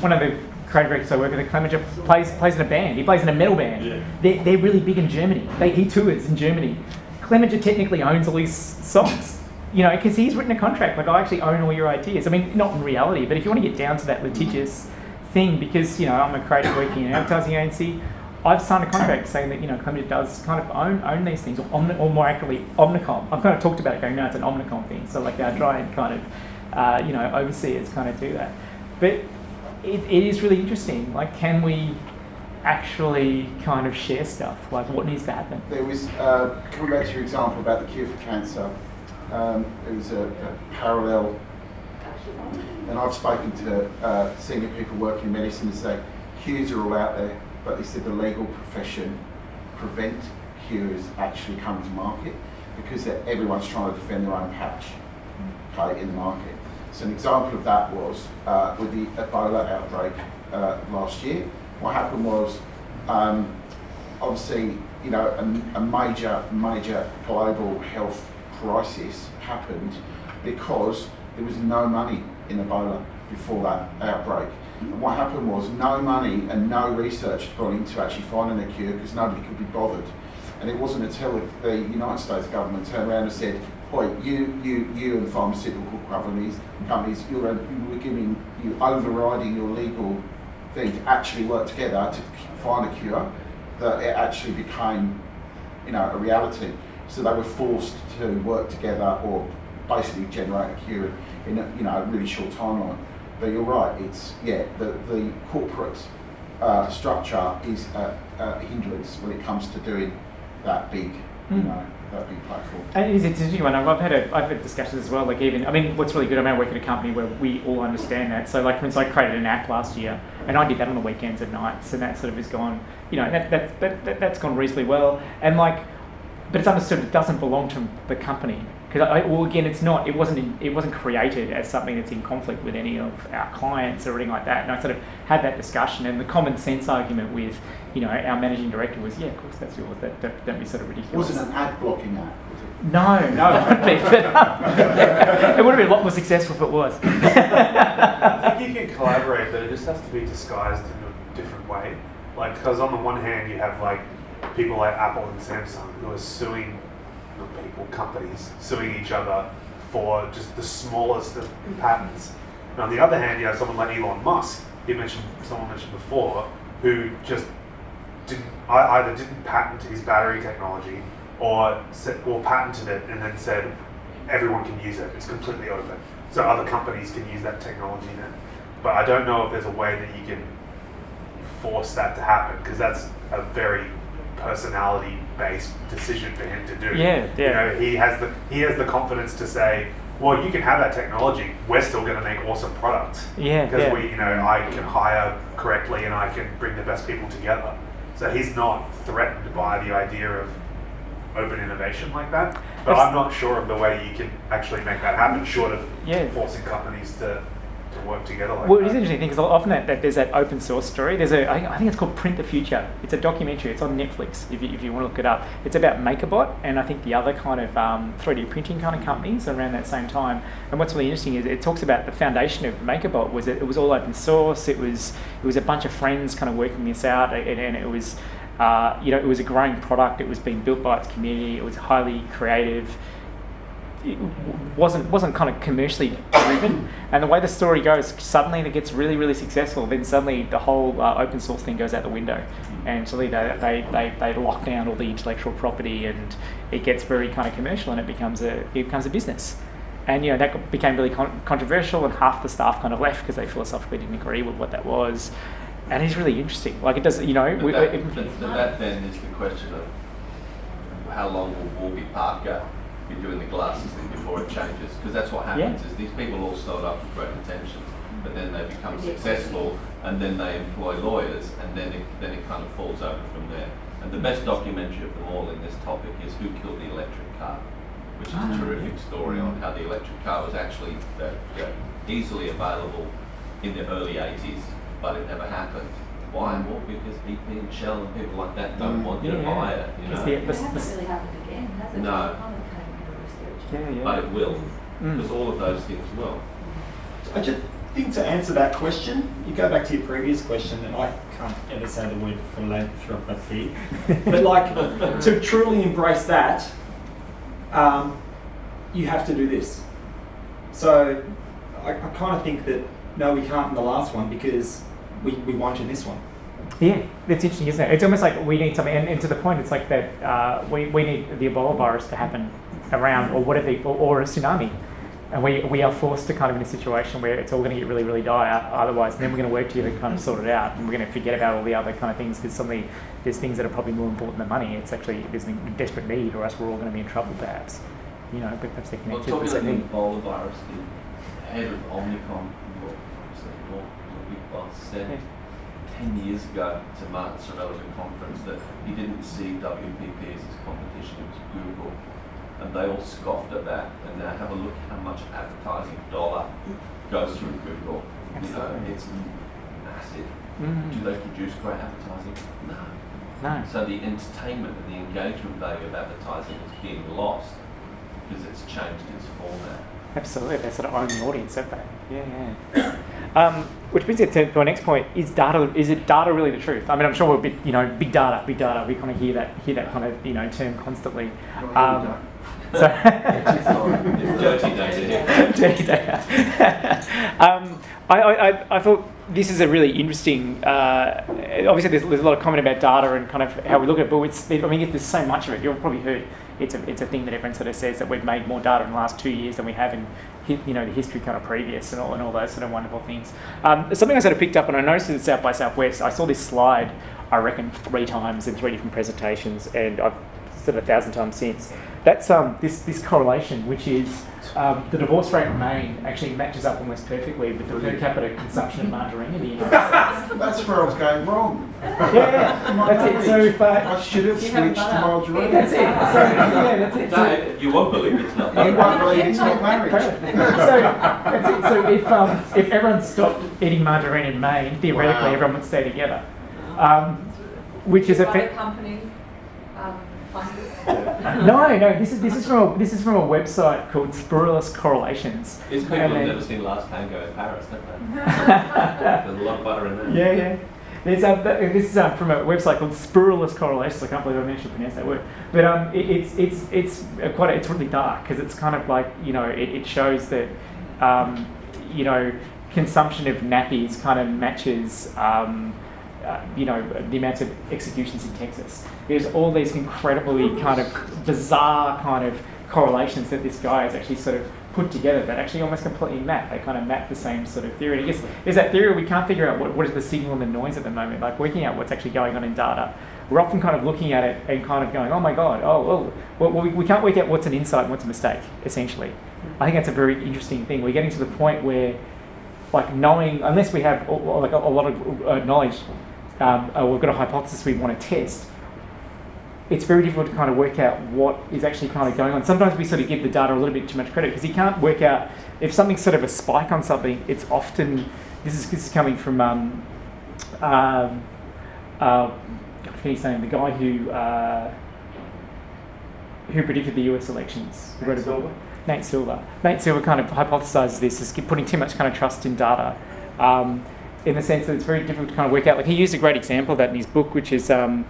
one of the creative directors I work with, Clemenger, plays in a band. He plays in a metal band. Yeah. They're really big in Germany. He tours in Germany. Clemenger technically owns all his songs. because he's written a contract, like, I actually own all your ideas. I mean, not in reality, but if you want to get down to that litigious thing, because, I'm a creative working in an advertising agency, I've signed a contract saying that, Clemens does kind of own these things, or more accurately, Omnicom. I've kind of talked about it going, no, it's an Omnicom thing. So, like, I try and kind of, overseers kind of do that. But it is really interesting. Like, can we actually kind of share stuff? Like, what needs to happen?
There was, coming back to your example about the cure for cancer, it was a parallel, and I've spoken to senior people working in medicine and say, cures are all out there, but they said the legal profession prevent cures actually coming to market because everyone's trying to defend their own patch, okay, in the market. So an example of that was with the Ebola outbreak last year. What happened was, obviously, a major global health crisis happened because there was no money in Ebola before that outbreak. And what happened was no money and no research had gone into actually finding a cure because nobody could be bothered. And it wasn't until the United States government turned around and said, "Boy, you and pharmaceutical companies, you're overriding your legal thing to actually work together to find a cure," that it actually became, a reality. So they were forced to work together or basically generate a cure in a really short timeline. But you're right, it's, the corporate structure is a hindrance when it comes to doing that big, that big platform.
And it's interesting one. I've had discussions as well. Like, what's really good, I work at a company where we all understand that. So, like, for instance, I created an app last year, and I did that on the weekends and nights, and that sort of has gone, that's gone reasonably well. And but it's understood it doesn't belong to the company. Because again, it wasn't created as something that's in conflict with any of our clients or anything like that. And I sort of had that discussion, and the common sense argument with, our managing director was, yeah, of course that's yours. Don't be sort of ridiculous.
Was it an ad blocking app?
No, it wouldn't be. But it would have been a lot more successful if it was.
I think you can collaborate, but it just has to be disguised in a different way. Like, because on the one hand, you have like people like Apple and Samsung who are suing companies suing each other for just the smallest of patents. And on the other hand, you have someone like Elon Musk, someone mentioned before, who just either didn't patent his battery technology or patented it and then said everyone can use it. It's completely open, so other companies can use that technology now. But I don't know if there's a way that you can force that to happen, because that's a very personality-based decision for him to do.
Yeah.
He has the confidence to say, well, you can have that technology. We're still going to make awesome products. Because I can hire correctly and I can bring the best people together. So he's not threatened by the idea of open innovation like that. But I'm not sure of the way you can actually make that happen, short of forcing companies to work together like that.
Well, it's interesting because often that there's that open source story. I think it's called Print the Future. It's a documentary. It's on Netflix if you want to look it up. It's about MakerBot and I think the other kind of 3D printing kind of companies around that same time. And what's really interesting is it talks about the foundation of MakerBot was it was all open source. It was a bunch of friends kind of working this out, and it was it was a growing product. It was being built by its community. It was highly creative. It wasn't kind of commercially driven, and the way the story goes, suddenly it gets really, really successful. Then suddenly the whole open source thing goes out the window, and suddenly they lock down all the intellectual property, and it gets very kind of commercial, and it becomes a business. And that became really controversial, and half the staff kind of left because they philosophically didn't agree with what that was. And it's really interesting. Like, it does,
that then is the question of how long will Warby Parker be doing the glasses thing before it changes, because that's what happens. Is these people all start up with great intentions, but then they become successful, and then they employ lawyers, and then it kind of falls over from there. And the best documentary of them all in this topic is Who Killed the Electric Car, which is a terrific story on how the electric car was actually easily available in the early 80s, but it never happened. Why? Well, because BP and Shell and people like that don't want you to buy it.
It hasn't really happened again, has it?
No. But it will, because all of those things will.
I just think to answer that question, you go back to your previous question, and I can't ever say the word philanthropy, but like to truly embrace that, you have to do this. So I kind of think that, no, we can't in the last one because we won't in this one.
Yeah, that's interesting, isn't it? It's almost like we need something, and to the point, it's like that we need the Ebola virus to happen around, or whatever, or a tsunami. And we are forced to kind of in a situation where it's all going to get really, really dire otherwise, and then we're going to work together to kind of sort it out, and we're going to forget about all the other kind of things, because suddenly there's things that are probably more important than money. It's actually, there's a desperate need, or else we're all going to be in trouble perhaps. You know, but perhaps they're connected.
Well, talking about the Ebola virus, the head of Omnicom, the big boss, said 10 years ago to Martin's relevant conference that he didn't see WPP as his competition, it was Google. And they all scoffed at that, and now have a look at how much advertising dollar goes through Google. You know, it's massive. Do they produce great advertising? No. So the entertainment and the engagement value of advertising is being lost because it's changed its format.
Absolutely, they sort of own the audience, don't they? Yeah. Which brings it to our next point: is it data really the truth? I mean, I'm sure we're a bit, big data. We kind of hear that kind of, term constantly. So
dirty data.
Dirty data. I thought this is a really interesting. Obviously, there's a lot of comment about data and kind of how we look at it, but there's so much of it. You've probably heard it's a thing that everyone sort of says that we've made more data in the last 2 years than we have in the history kind of previous and all those sort of wonderful things. Something I sort of picked up, and I noticed in South by Southwest, I saw this slide, I reckon 3 times in 3 different presentations, and I've said it 1,000 times since. That's this correlation, which is the divorce rate in Maine actually matches up almost perfectly with the per capita consumption of margarine in the United States.
That's where I was going wrong.
That's it. So if
I should have switched to margarine.
That's it. That's it.
No, you won't believe it's not.
You won't believe it's not marriage.
So that's it. So if everyone stopped eating margarine in Maine, theoretically everyone would stay together, which is a
company.
No. This is from a website called Spurulous Correlations.
These people have never seen Last Tango in Paris, haven't they? There's a lot of butter in there.
Yeah. This is from a website called Spurulous Correlations. I can't believe I managed to pronounce that word. But it's really dark because it's kind of like it shows that consumption of nappies kind of matches. The amounts of executions in Texas. There's all these incredibly kind of bizarre kind of correlations that this guy has actually sort of put together that actually almost completely map. They kind of map the same sort of theory. And I guess there's that theory we can't figure out what is the signal and the noise at the moment, like working out what's actually going on in data. We're often kind of looking at it and kind of going, oh my God, we can't work out what's an insight and what's a mistake, essentially. I think that's a very interesting thing. We're getting to the point where, like, knowing, unless we have a lot of knowledge, or we've got a hypothesis we want to test, it's very difficult to kind of work out what is actually kind of going on. Sometimes we sort of give the data a little bit too much credit because you can't work out if something's sort of a spike on something. It's often this is coming from I forget his name, the guy who predicted the US elections. Nate Silver. Nate Silver kind of hypothesizes this as putting too much kind of trust in data. In the sense that it's very difficult to kind of work out. Like, he used a great example of that in his book, which is when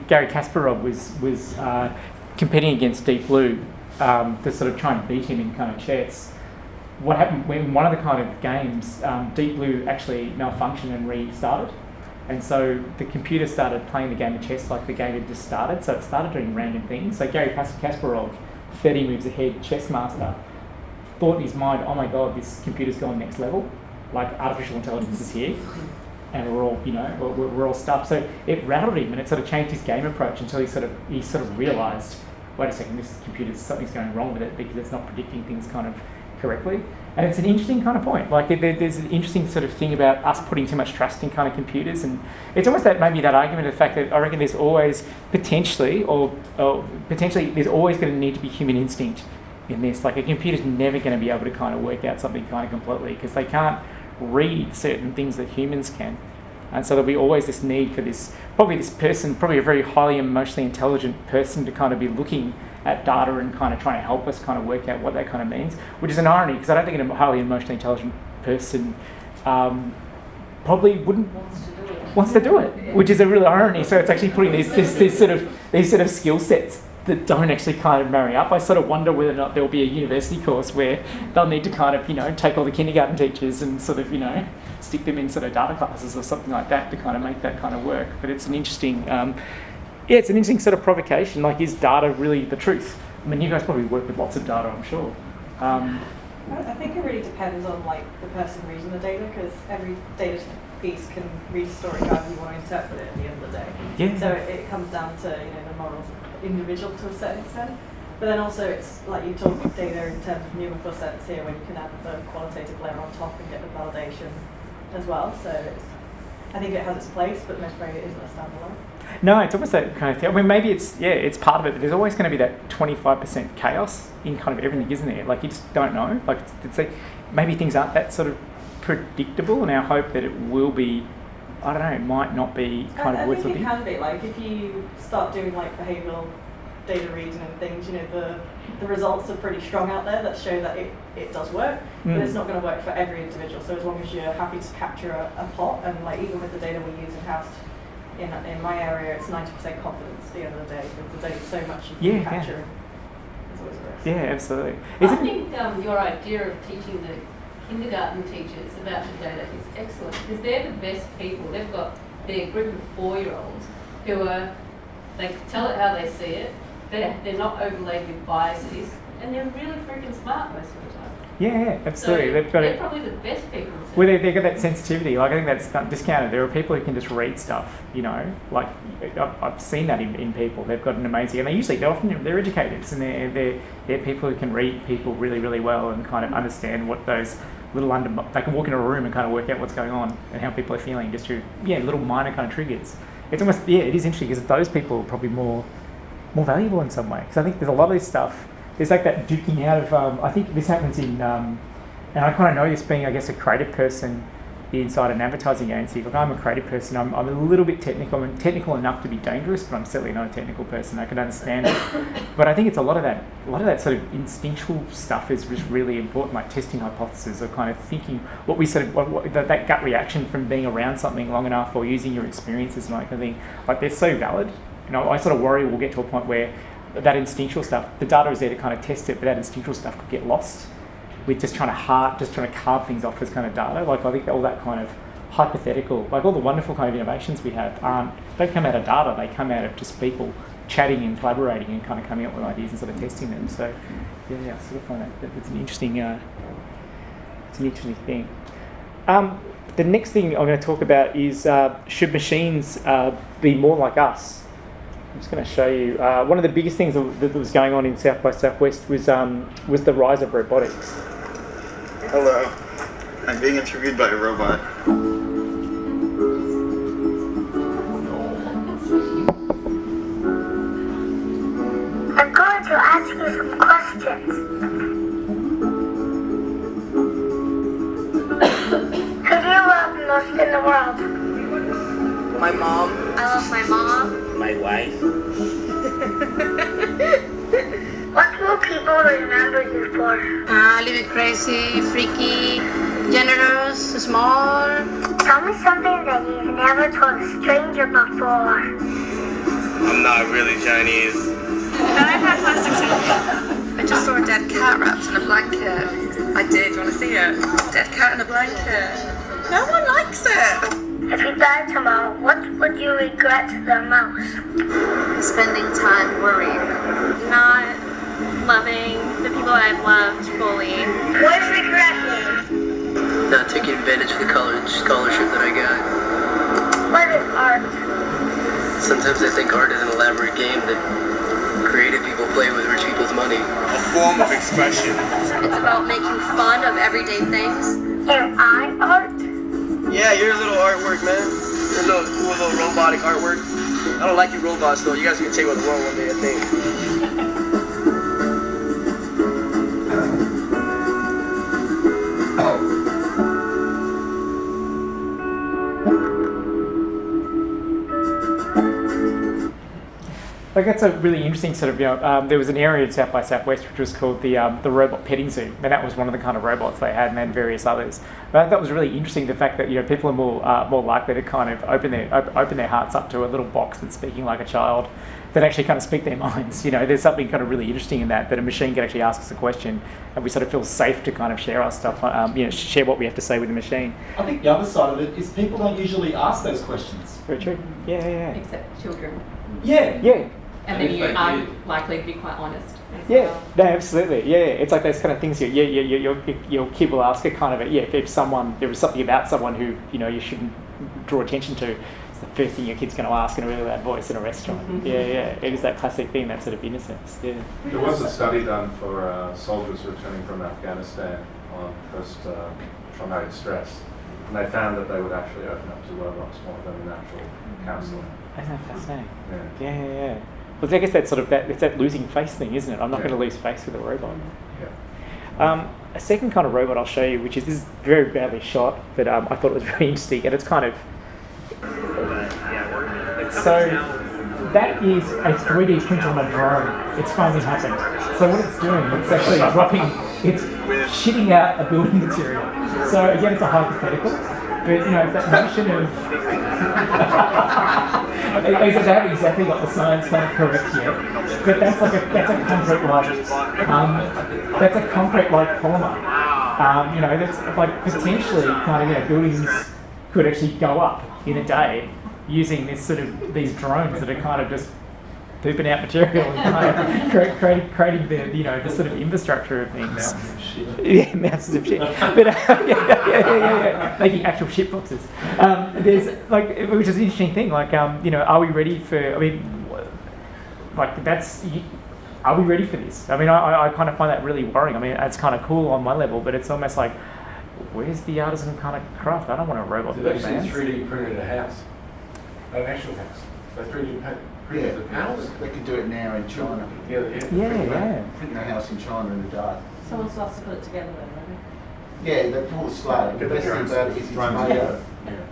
Gary Kasparov was competing against Deep Blue to sort of try and beat him in kind of chess. What happened when one of the kind of games, Deep Blue actually malfunctioned and restarted, and so the computer started playing the game of chess like the game had just started. So it started doing random things. So Gary Kasparov, 30 moves ahead, chess master, thought in his mind, "Oh my God, this computer's gone next level. Like, artificial intelligence is here, and we're all, we're all stuffed." So it rattled him, and it sort of changed his game approach until he sort of realised, wait a second, this computer, something's going wrong with it because it's not predicting things kind of correctly. And it's an interesting kind of point. Like, there's an interesting sort of thing about us putting too much trust in kind of computers, and it's almost that argument of the fact that I reckon there's always potentially there's always going to need to be human instinct in this. Like, a computer's never going to be able to kind of work out something kind of completely because they can't read certain things that humans can. And so there'll be always this need for probably a very highly emotionally intelligent person to kind of be looking at data and kind of trying to help us kind of work out what that kind of means, which is an irony because I don't think a highly emotionally intelligent person probably wants to do it, which is a real irony. So it's actually putting these sort of skill sets that don't actually kind of marry up. I sort of wonder whether or not there'll be a university course where they'll need to kind of, take all the kindergarten teachers and sort of, stick them in sort of data classes or something like that to kind of make that kind of work. But it's an interesting, it's an interesting sort of provocation. Like, is data really the truth? I mean, you guys probably work with lots of data, I'm sure.
I think it really depends on the person reading the data, because every data piece can read a story however you want to interpret it at the end of the day.
Yeah.
So it comes down to the morals of the individual to a certain extent. But then also it's like you talk data in terms of numerical sense here, when you can add the qualitative layer on top and get the validation as well. So I think it has its place, but most probably it isn't a standalone.
No, it's almost that kind of thing. I mean, maybe it's part of it, but there's always going to be that 25% chaos in kind of everything, isn't there? Like, you just don't know. Like, it's like maybe things aren't that sort of predictable, and our hope that it will be, I don't know, it might not be kind of worth looking.
I think it can be. Like, if you start doing behavioural data reading and things, the results are pretty strong out there that show that it does work, but it's not going to work for every individual. So as long as you're happy to capture a plot, and even with the data we use in-house, in my area, it's 90% confidence at the end of the day, because there's only so much you can capture. Yeah. It's always a risk.
Yeah, absolutely.
I think your idea of teaching the kindergarten teachers about the data is excellent, because they're the best people. They've got their group of 4-year-olds who they tell it how they see it, they're not overlaid with biases, and they're really freaking smart most of the time.
Yeah, absolutely.
So they're probably the best people.
Well, they've got that sensitivity. Like, I think that's not discounted. There are people who can just read stuff, Like, I've seen that in people. They've got an amazing, and they're educators, and they're people who can read people really, really well and kind of understand what those little they can walk into a room and kind of work out what's going on and how people are feeling just through little minor kind of triggers. It's almost it is interesting, because those people are probably more valuable in some way. Because I think there's a lot of this stuff. There's like that duking out of, I think this happens in, and I kind of know this being, I guess, a creative person inside an advertising agency. Look, I'm a creative person. I'm a little bit technical. I'm technical enough to be dangerous, but I'm certainly not a technical person. I can understand it. But I think it's a lot of that sort of instinctual stuff is just really important, like testing hypotheses, or kind of thinking what we sort of, that gut reaction from being around something long enough, or using your experiences and that kind of thing. Like, they're so valid. I sort of worry we'll get to a point where that instinctual stuff, the data is there to kind of test it, but that instinctual stuff could get lost with just trying to carve things off as kind of data. Like, I think all that kind of hypothetical, like all the wonderful kind of innovations we have don't come out of data, they come out of just people chatting and collaborating and kind of coming up with ideas and sort of testing them. So I sort of find that it's an interesting thing. The next thing I'm going to talk about is should machines be more like us? I'm just going to show you one of the biggest things that was going on in South by Southwest was the rise of robotics.
Hello, I'm being interviewed by a robot.
I'm going to ask you some questions. Who do you love most in the world?
My mom.
I love my mom.
My wife.
What will people remember you for?
A little bit crazy, freaky, generous, small.
Tell me something that you've never told a stranger before.
I'm not really Chinese.
I've had plastic surgery. I just saw a dead cat wrapped in a blanket. I did. Do you want to see it? Dead cat in a blanket. No one likes it.
If you died tomorrow, what would you regret the most?
Spending time worrying. Not loving the people I've loved fully.
What does regret mean?
Not taking advantage of the college scholarship that I got.
What is art?
Sometimes I think art is an elaborate game that creative people play with rich people's money.
A form of expression.
It's about making fun of everyday things.
Am I art?
Yeah, you're a little artwork, man. You're a little cool little robotic artwork. I don't like you robots though. You guys are gonna take over the world one day, I think.
like that's a really interesting sort of, there was an area in South by Southwest which was called the robot petting zoo, and that was one of the kind of robots they had, and then various others. But that was really interesting, the fact that people are more likely to kind of open their hearts up to a little box that's speaking like a child, that actually kind of speak their minds. There's something kind of really interesting in that a machine can actually ask us a question, and we sort of feel safe to kind of share our stuff, share what we have to say with the machine.
I think the other side of it is people don't usually ask those questions.
Very true. Yeah.
Except children.
Yeah.
And then you are likely to be quite honest.
Yeah, no, absolutely. Yeah, it's like those kind of things. Your kid will ask it kind of. If there was something about someone who you shouldn't draw attention to, it's the first thing your kid's going to ask in a really loud voice in a restaurant.
Mm-hmm.
Yeah. It is that classic thing, that sort of innocence. Yeah.
There was a study done for soldiers returning from Afghanistan on post-traumatic stress, and they found that they would actually open up to robots more than an actual counsellor.
Isn't that fascinating?
Yeah.
Well, I guess that's sort of it's that losing face thing, isn't it? I'm not going to lose face with a robot.
Yeah.
A second kind of robot I'll show you, which is this is very badly shot, but I thought it was very interesting, and it's kind of so that is a 3D print on a drone. It's finally happened. So what it's doing, it's actually it's shitting out a building material. So again, it's a hypothetical, but it's that notion of they haven't exactly got the science kind of correct yet, but that's a concrete like polymer. That's like potentially kind of buildings could actually go up in a day using these drones that are kind of just pooping out material and kind of creating the sort of infrastructure of things.
Mountains of shit.
Yeah, mountains of shit. But yeah. Making actual shit boxes. There's which is an interesting thing. Are we ready for? Are we ready for this? I kind of find that really worrying. It's kind of cool on one level, but it's almost like, where's the artisan kind of craft? I don't want a robot.
Did they actually 3D printed a house? An actual house. They 3D printed the panels?
They could do it now in China.
Yeah.
Printing a house in China in the dark.
Someone starts to put it together then, maybe.
Yeah, they pull the slab. The best thing about it is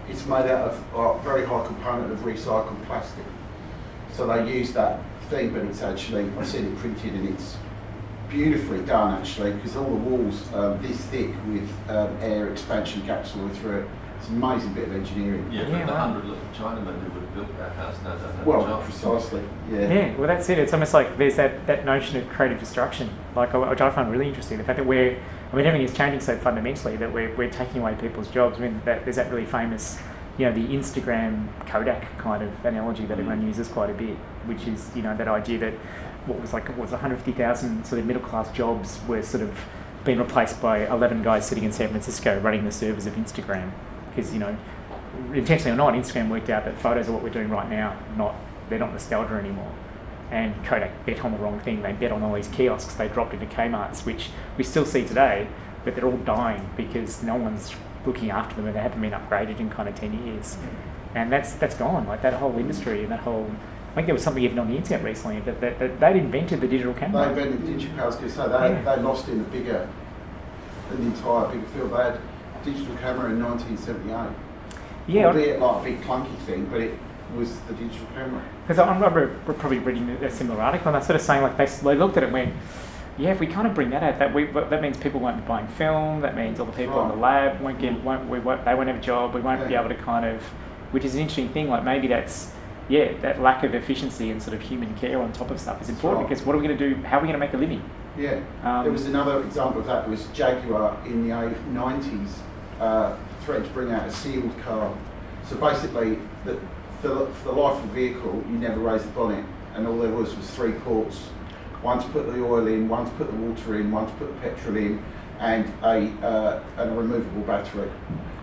it's made out of a very high component of recycled plastic. So they use that thing, but it's actually, I've seen it printed and it's beautifully done actually, because all the walls this thick with air expansion gaps all the way through it. It's an amazing bit of engineering.
Yeah, but the 100 little Chinamen who would have built that house now don't have a
Well,
job.
precisely, yeah.
Yeah, well that's it. It's almost like there's that notion of creative destruction, which I find really interesting. The fact that everything is changing so fundamentally that we're taking away people's jobs. There's that really famous, the Instagram Kodak kind of analogy that everyone uses quite a bit, which is, that idea that what was 150,000 sort of middle class jobs were sort of being replaced by 11 guys sitting in San Francisco running the servers of Instagram. Because, intentionally or not, Instagram worked out that photos are what we're doing right now, they're not nostalgia anymore. And Kodak bet on the wrong thing. They bet on all these kiosks they dropped into Kmart's, which we still see today, but they're all dying because no one's looking after them and they haven't been upgraded in kind of 10 years. And that's gone, like that whole industry and that whole... I think there was something even on the internet recently that they'd invented the digital camera.
They invented the digital camera. I was going to say, they lost in the entire bigger field. They had digital camera in 1978.
Yeah.
Albeit like a big clunky thing, but it was the digital camera.
Because I remember probably reading a similar article, and they're sort of saying, like, they looked at it and went, yeah, if we kind of bring that out, that means people won't be buying film, that means all the people in the lab they won't have a job, we won't be able to kind of, which is an interesting thing, like maybe that's, that lack of efficiency and sort of human care on top of stuff is important, because what are we going to do, how are we going to make a living?
Yeah, there was another example of that. There was Jaguar in the 90s threatened to bring out a sealed car. So basically, for the life of the vehicle, you never raise the bonnet, and all there was 3 ports. One to put the oil in, one to put the water in, one to put the petrol in, and a removable battery.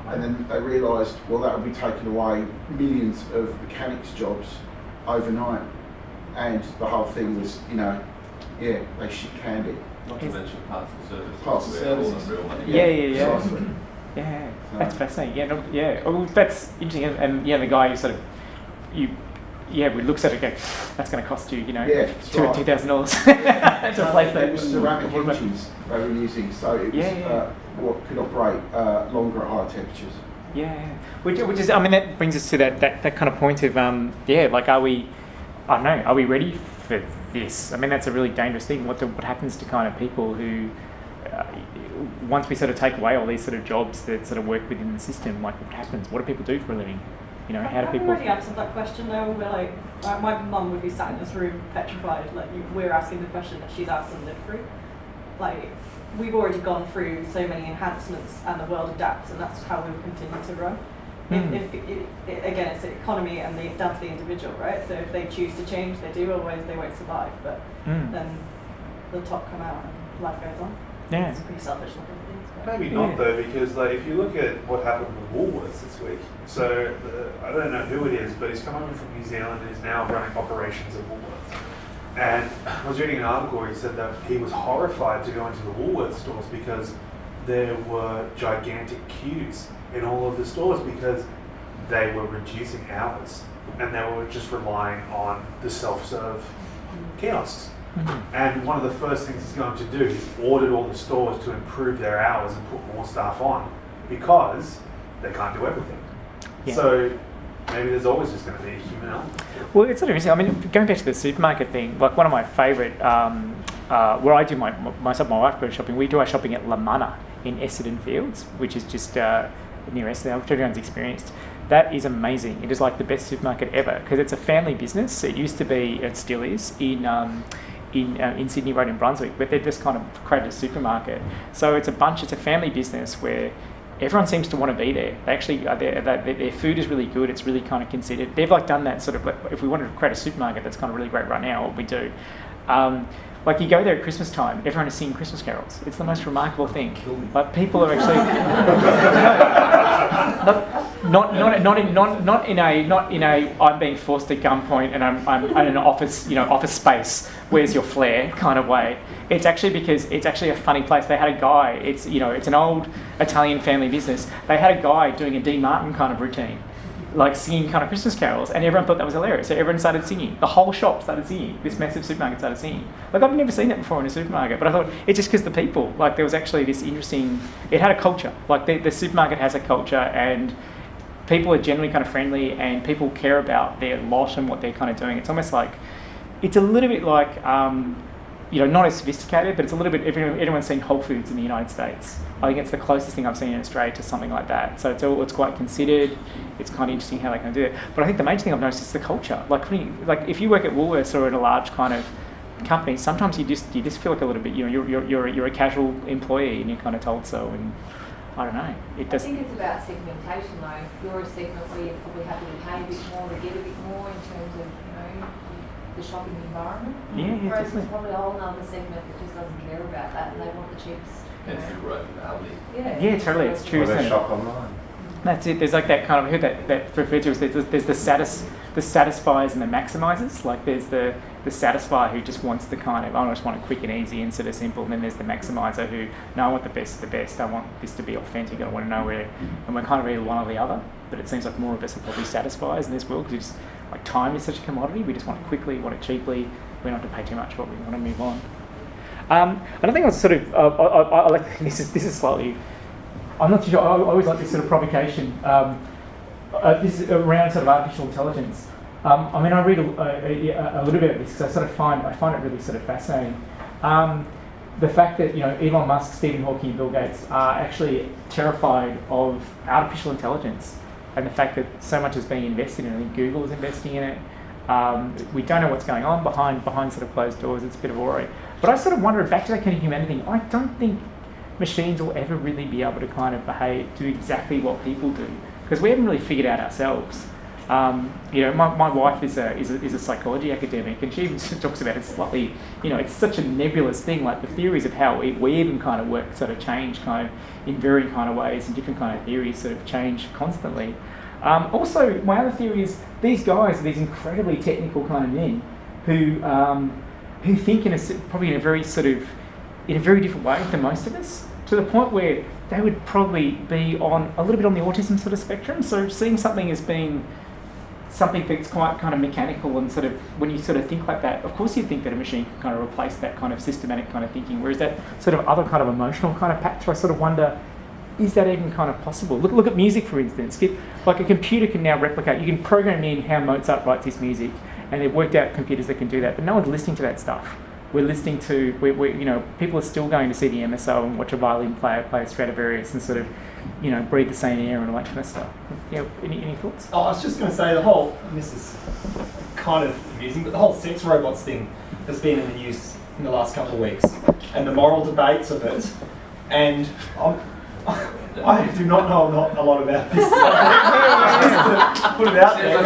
And then they realised, well, that would be taking away millions of mechanics' jobs overnight. And the whole thing was, they shit canned it.
Not to mention parts of services.
Parts of services.
Yeah. Yeah, that's fascinating. Oh, that's interesting. And the guy who sort of, we looks at it and go, that's going to cost you, $2,000 to replace that.
It was ceramic engines they were using, so it was what could operate longer at higher temperatures.
Yeah, which is, that brings us to that kind of point of, are we ready for this. I mean, that's a really dangerous thing. What happens to kind of people who, once we sort of take away all these sort of jobs that sort of work within the system, like what happens? What do people do for a living? You know, how do people?
I've already answered that question though. We're like my mum would be sat in this room petrified. Like we're asking the question that she's asked and lived through. Like we've already gone through so many enhancements, and the world adapts, and that's how we will continue to run. If again, it's the economy and down to the individual, right? So if they choose to change, they do. Otherwise, they won't survive. But then the top come out and life goes on.
Yeah.
It's pretty selfish looking things.
Maybe not though, because like if you look at what happened with Woolworths this week, so I don't know who it is, but he's come over from New Zealand and is now running operations at Woolworths. And I was reading an article where he said that he was horrified to go into the Woolworths stores because there were gigantic queues in all of the stores because they were reducing hours and they were just relying on the self-serve kiosks. And one of the first things he's going to do is ordered all the stores to improve their hours and put more staff on because they can't do everything.
Yeah.
So maybe there's always just going to be a human element.
Well, it's sort of interesting. I mean, going back to the supermarket thing, like one of my favourite, where I do myself and my wife go shopping, we do our shopping at La Mana in Essendon Fields, which is just near Essendon, which everyone's experienced. That is amazing. It is like the best supermarket ever because it's a family business. It used to be, it still is, in Sydney Road in Brunswick, but they've just kind of created a supermarket. So it's a family business where everyone seems to want to be there. They actually are there. Their food is really good. It's really kind of considered. They've like done that sort of, if we wanted to create a supermarket that's kind of really great right now, what we do. Like you go there at Christmas time, everyone is singing Christmas carols. It's the most remarkable thing. Like people are actually not in a I'm being forced at gunpoint and I'm in an office space. Where's your flair kind of way. It's actually because it's actually a funny place. They had a guy. It's an old Italian family business. They had a guy doing a Dean Martin kind of routine, like singing kind of Christmas carols, and everyone thought that was hilarious. So everyone started singing. The whole shop started singing. This massive supermarket started singing. Like I've never seen that before in a supermarket, but I thought it's just because the people, like there was actually this interesting, it had a culture. Like the supermarket has a culture and people are generally kind of friendly and people care about their lot and what they're kind of doing. It's almost like, it's a little bit like, not as sophisticated, but it's a little bit, everyone's seen Whole Foods in the United States. I think it's the closest thing I've seen in Australia to something like that. So it's quite considered. It's kind of interesting how they can do it. But I think the major thing I've noticed is the culture. Like if you work at Woolworths or at a large kind of company, sometimes you just feel like a little bit, you're a casual employee and you're kind of told so. And I don't know.
I think it's about segmentation though. If you're a segment where you're probably happy to pay a bit more to get a bit more in terms of the shopping environment.
Yeah,
Whereas
definitely.
there's probably a whole other segment that just doesn't care about that and they want the cheapest.
It's the growth value.
Yeah, totally. It's true.
Or they shop online.
That's it. There's like that kind of, who that referred to as there's the satisfiers and the maximizers. Like there's the satisfier who just wants the kind of, I just want it quick and easy and sort of simple. And then there's the maximizer who, no, I want the best of the best. I want this to be authentic. I want to know where, and we're kind of either one or the other. But it seems like more of us are probably satisfiers in this world because like time is such a commodity. We just want it quickly, want it cheaply. We don't have to pay too much, but we want to move on. And I think I was sort of, I like this is slightly. I'm not too sure. I always like this sort of provocation. This is around sort of artificial intelligence. I mean, I read a little bit of this because I find it really sort of fascinating. The fact that Elon Musk, Stephen Hawking, and Bill Gates are actually terrified of artificial intelligence, and the fact that so much is being invested in it. I think Google is investing in it. We don't know what's going on behind sort of closed doors. It's a bit of a worry. But I sort of wonder, back to that kind of humanity thing, I don't think machines will ever really be able to kind of do exactly what people do, because we haven't really figured out ourselves. My wife is a psychology academic, and she even talks about it slightly, it's such a nebulous thing, like the theories of how we even kind of work sort of change kind of in varying kind of ways, and different kind of theories sort of change constantly. Also, my other theory is these guys are these incredibly technical kind of men who think probably in a very different way than most of us, to the point where they would probably be on a little bit on the autism sort of spectrum. So seeing something as being something that's quite kind of mechanical and sort of, when you sort of think like that, of course you'd think that a machine can kind of replace that kind of systematic kind of thinking, whereas that sort of other kind of emotional kind of patch, I sort of wonder, is that even kind of possible? Look at music, for instance. Like a computer can now replicate, you can program in how Mozart writes his music, and it worked out computers that can do that. But no one's listening to that stuff. We're listening to, people are still going to see the MSO and watch a violin player play a Stradivarius and sort of, breathe the same air and all that kind of stuff. Any thoughts?
Oh, I was just going to say and this is kind of amusing, but the whole sex robots thing has been in the news in the last couple of weeks, and the moral debates of it, and I do not know a lot about this. Just to put it out there.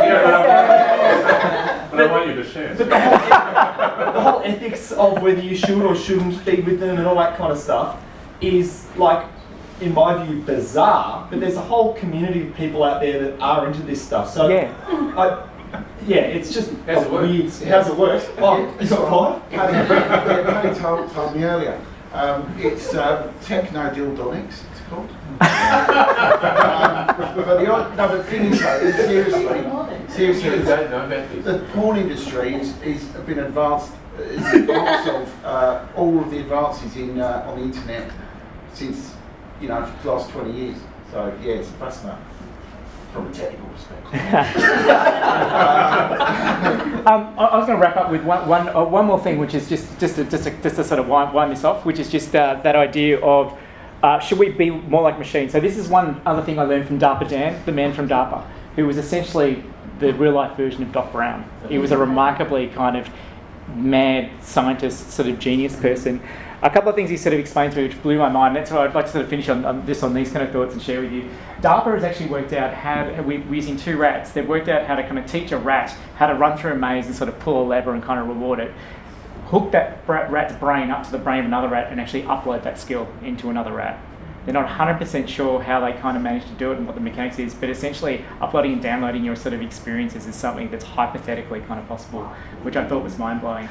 But I want you to share.
But the whole ethics of whether you should or shouldn't be with them and all that kind of stuff is, like, in my view, bizarre. But there's a whole community of people out there that are into this stuff. So it's just weird. How's it work? Is it fine?
Paddy told me earlier. It's techno-dildonics, it's called. But the thing is, though, seriously, the porn industry is been advanced. It's advanced of all of the advances on the internet since for the last 20 years. So yeah, it's fascinating. From a technical perspective.
I was going to wrap up with one more thing, which is just to sort of wind this off, which is just that idea of should we be more like machines? So this is one other thing I learned from DARPA Dan, the man from DARPA, who was essentially the real life version of Doc Brown. He was a remarkably kind of mad scientist, sort of genius person. A couple of things he sort of explained to me which blew my mind. That's why I'd like to sort of finish on these kind of thoughts and share with you. DARPA has actually worked out we're using 2 rats, they've worked out how to kind of teach a rat how to run through a maze and sort of pull a lever and kind of reward it. Hook that rat's brain up to the brain of another rat and actually upload that skill into another rat. They're not 100% sure how they kind of managed to do it and what the mechanics is, but essentially uploading and downloading your sort of experiences is something that's hypothetically kind of possible, which I thought was mind-blowing.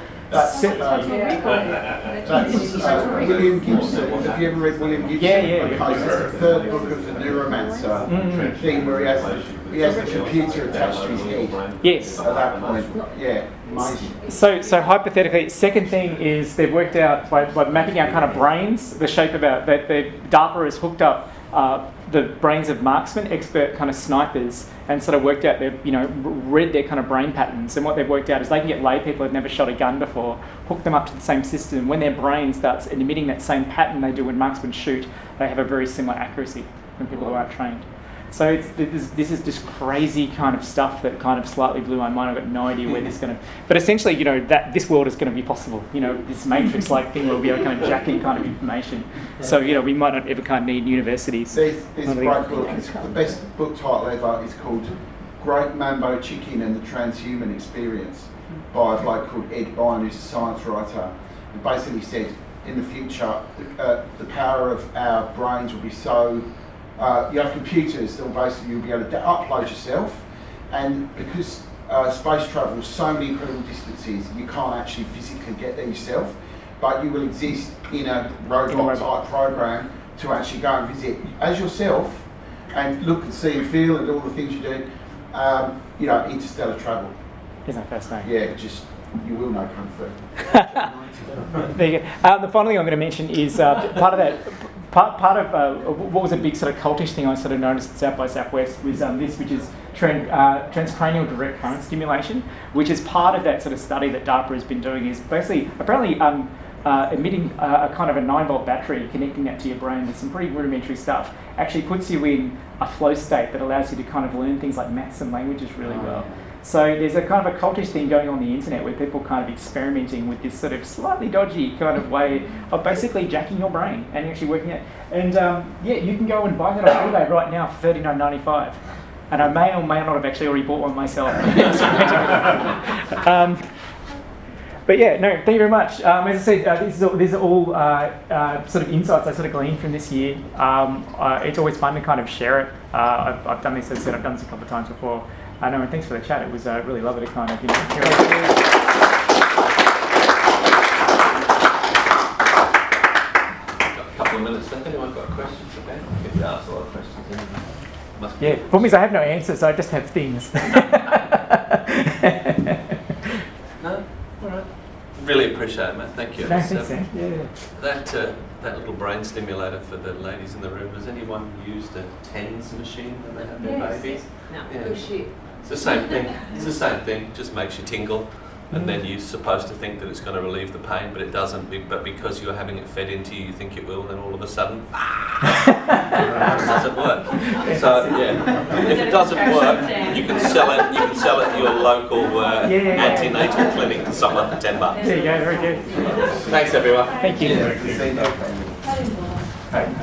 William Gibson. Have you ever read William Gibson?
Yeah.
It's the 3rd book of the Neuromancer thing where he has the computer attached to his head.
Yes.
At that point, amazing.
So hypothetically, second thing is they've worked out by mapping out kind of brains, the shape of that DARPA has hooked up the brains of marksmen, expert kind of snipers, and sort of worked out read their kind of brain patterns. And what they've worked out is they can get lay people who've never shot a gun before, hook them up to the same system. When their brain starts emitting that same pattern they do when marksmen shoot, they have a very similar accuracy from people who aren't trained. So this is just crazy kind of stuff that kind of slightly blew my mind. I've got no idea where this is going to... But essentially, that this world is going to be possible. This Matrix-like thing where we'll be able to kind of jack in kind of information. So, we might not ever kind of need universities.
There's a great book. It's the best book title ever. It's called Great Mambo Chicken and the Transhuman Experience by a bloke called Ed Byrne, who's a science writer. And basically said, in the future, the power of our brains will be so... you have computers that will basically you'll be able to upload yourself, and because space travels so many incredible distances, you can't actually physically get there yourself, but you will exist in a robot type program to actually go and visit as yourself and look and see and feel and all the things you do. Interstellar travel.
Isn't that fascinating?
Yeah, you will know kung fu.
There you go. The final thing I'm going to mention is part of that. Part of what was a big sort of cultish thing I sort of noticed at South by Southwest was this, which is transcranial direct current stimulation, which is part of that sort of study that DARPA has been doing. Is basically apparently emitting a kind of a 9-volt battery, connecting that to your brain with some pretty rudimentary stuff, actually puts you in a flow state that allows you to kind of learn things like maths and languages really well. So there's a kind of a cultish thing going on the internet where people kind of experimenting with this sort of slightly dodgy kind of way of basically jacking your brain and actually working it. And you can go and buy that on eBay right now for $39.95. And I may or may not have actually already bought one myself. But thank you very much. As I said, these are all sort of insights I sort of gleaned from this year. It's always fun to kind of share it. I've done this, as I said, I've done this a couple of times before. I know, and thanks for the chat. It was really lovely to kind of hear it.
A couple of minutes left. Anyone got questions for Ben? I think we asked a lot of questions.
Problem is I have no answers, so I just have things.
No? All right. Really appreciate it, mate. Thank you.
No, thanks, Sam.
That little brain stimulator for the ladies in the room, has anyone used a TENS machine when they have their babies?
No. Good shit.
It's the same thing. It's the same thing. Just makes you tingle, and then you're supposed to think that it's going to relieve the pain, but it doesn't. But because you're having it fed into you, you think it will. Then all of a sudden, it doesn't work. So yeah, if it doesn't work, you can sell it. You can sell it to your local antenatal clinic for someone for $10.
There you go. Very good.
Thanks, everyone.
Thank you.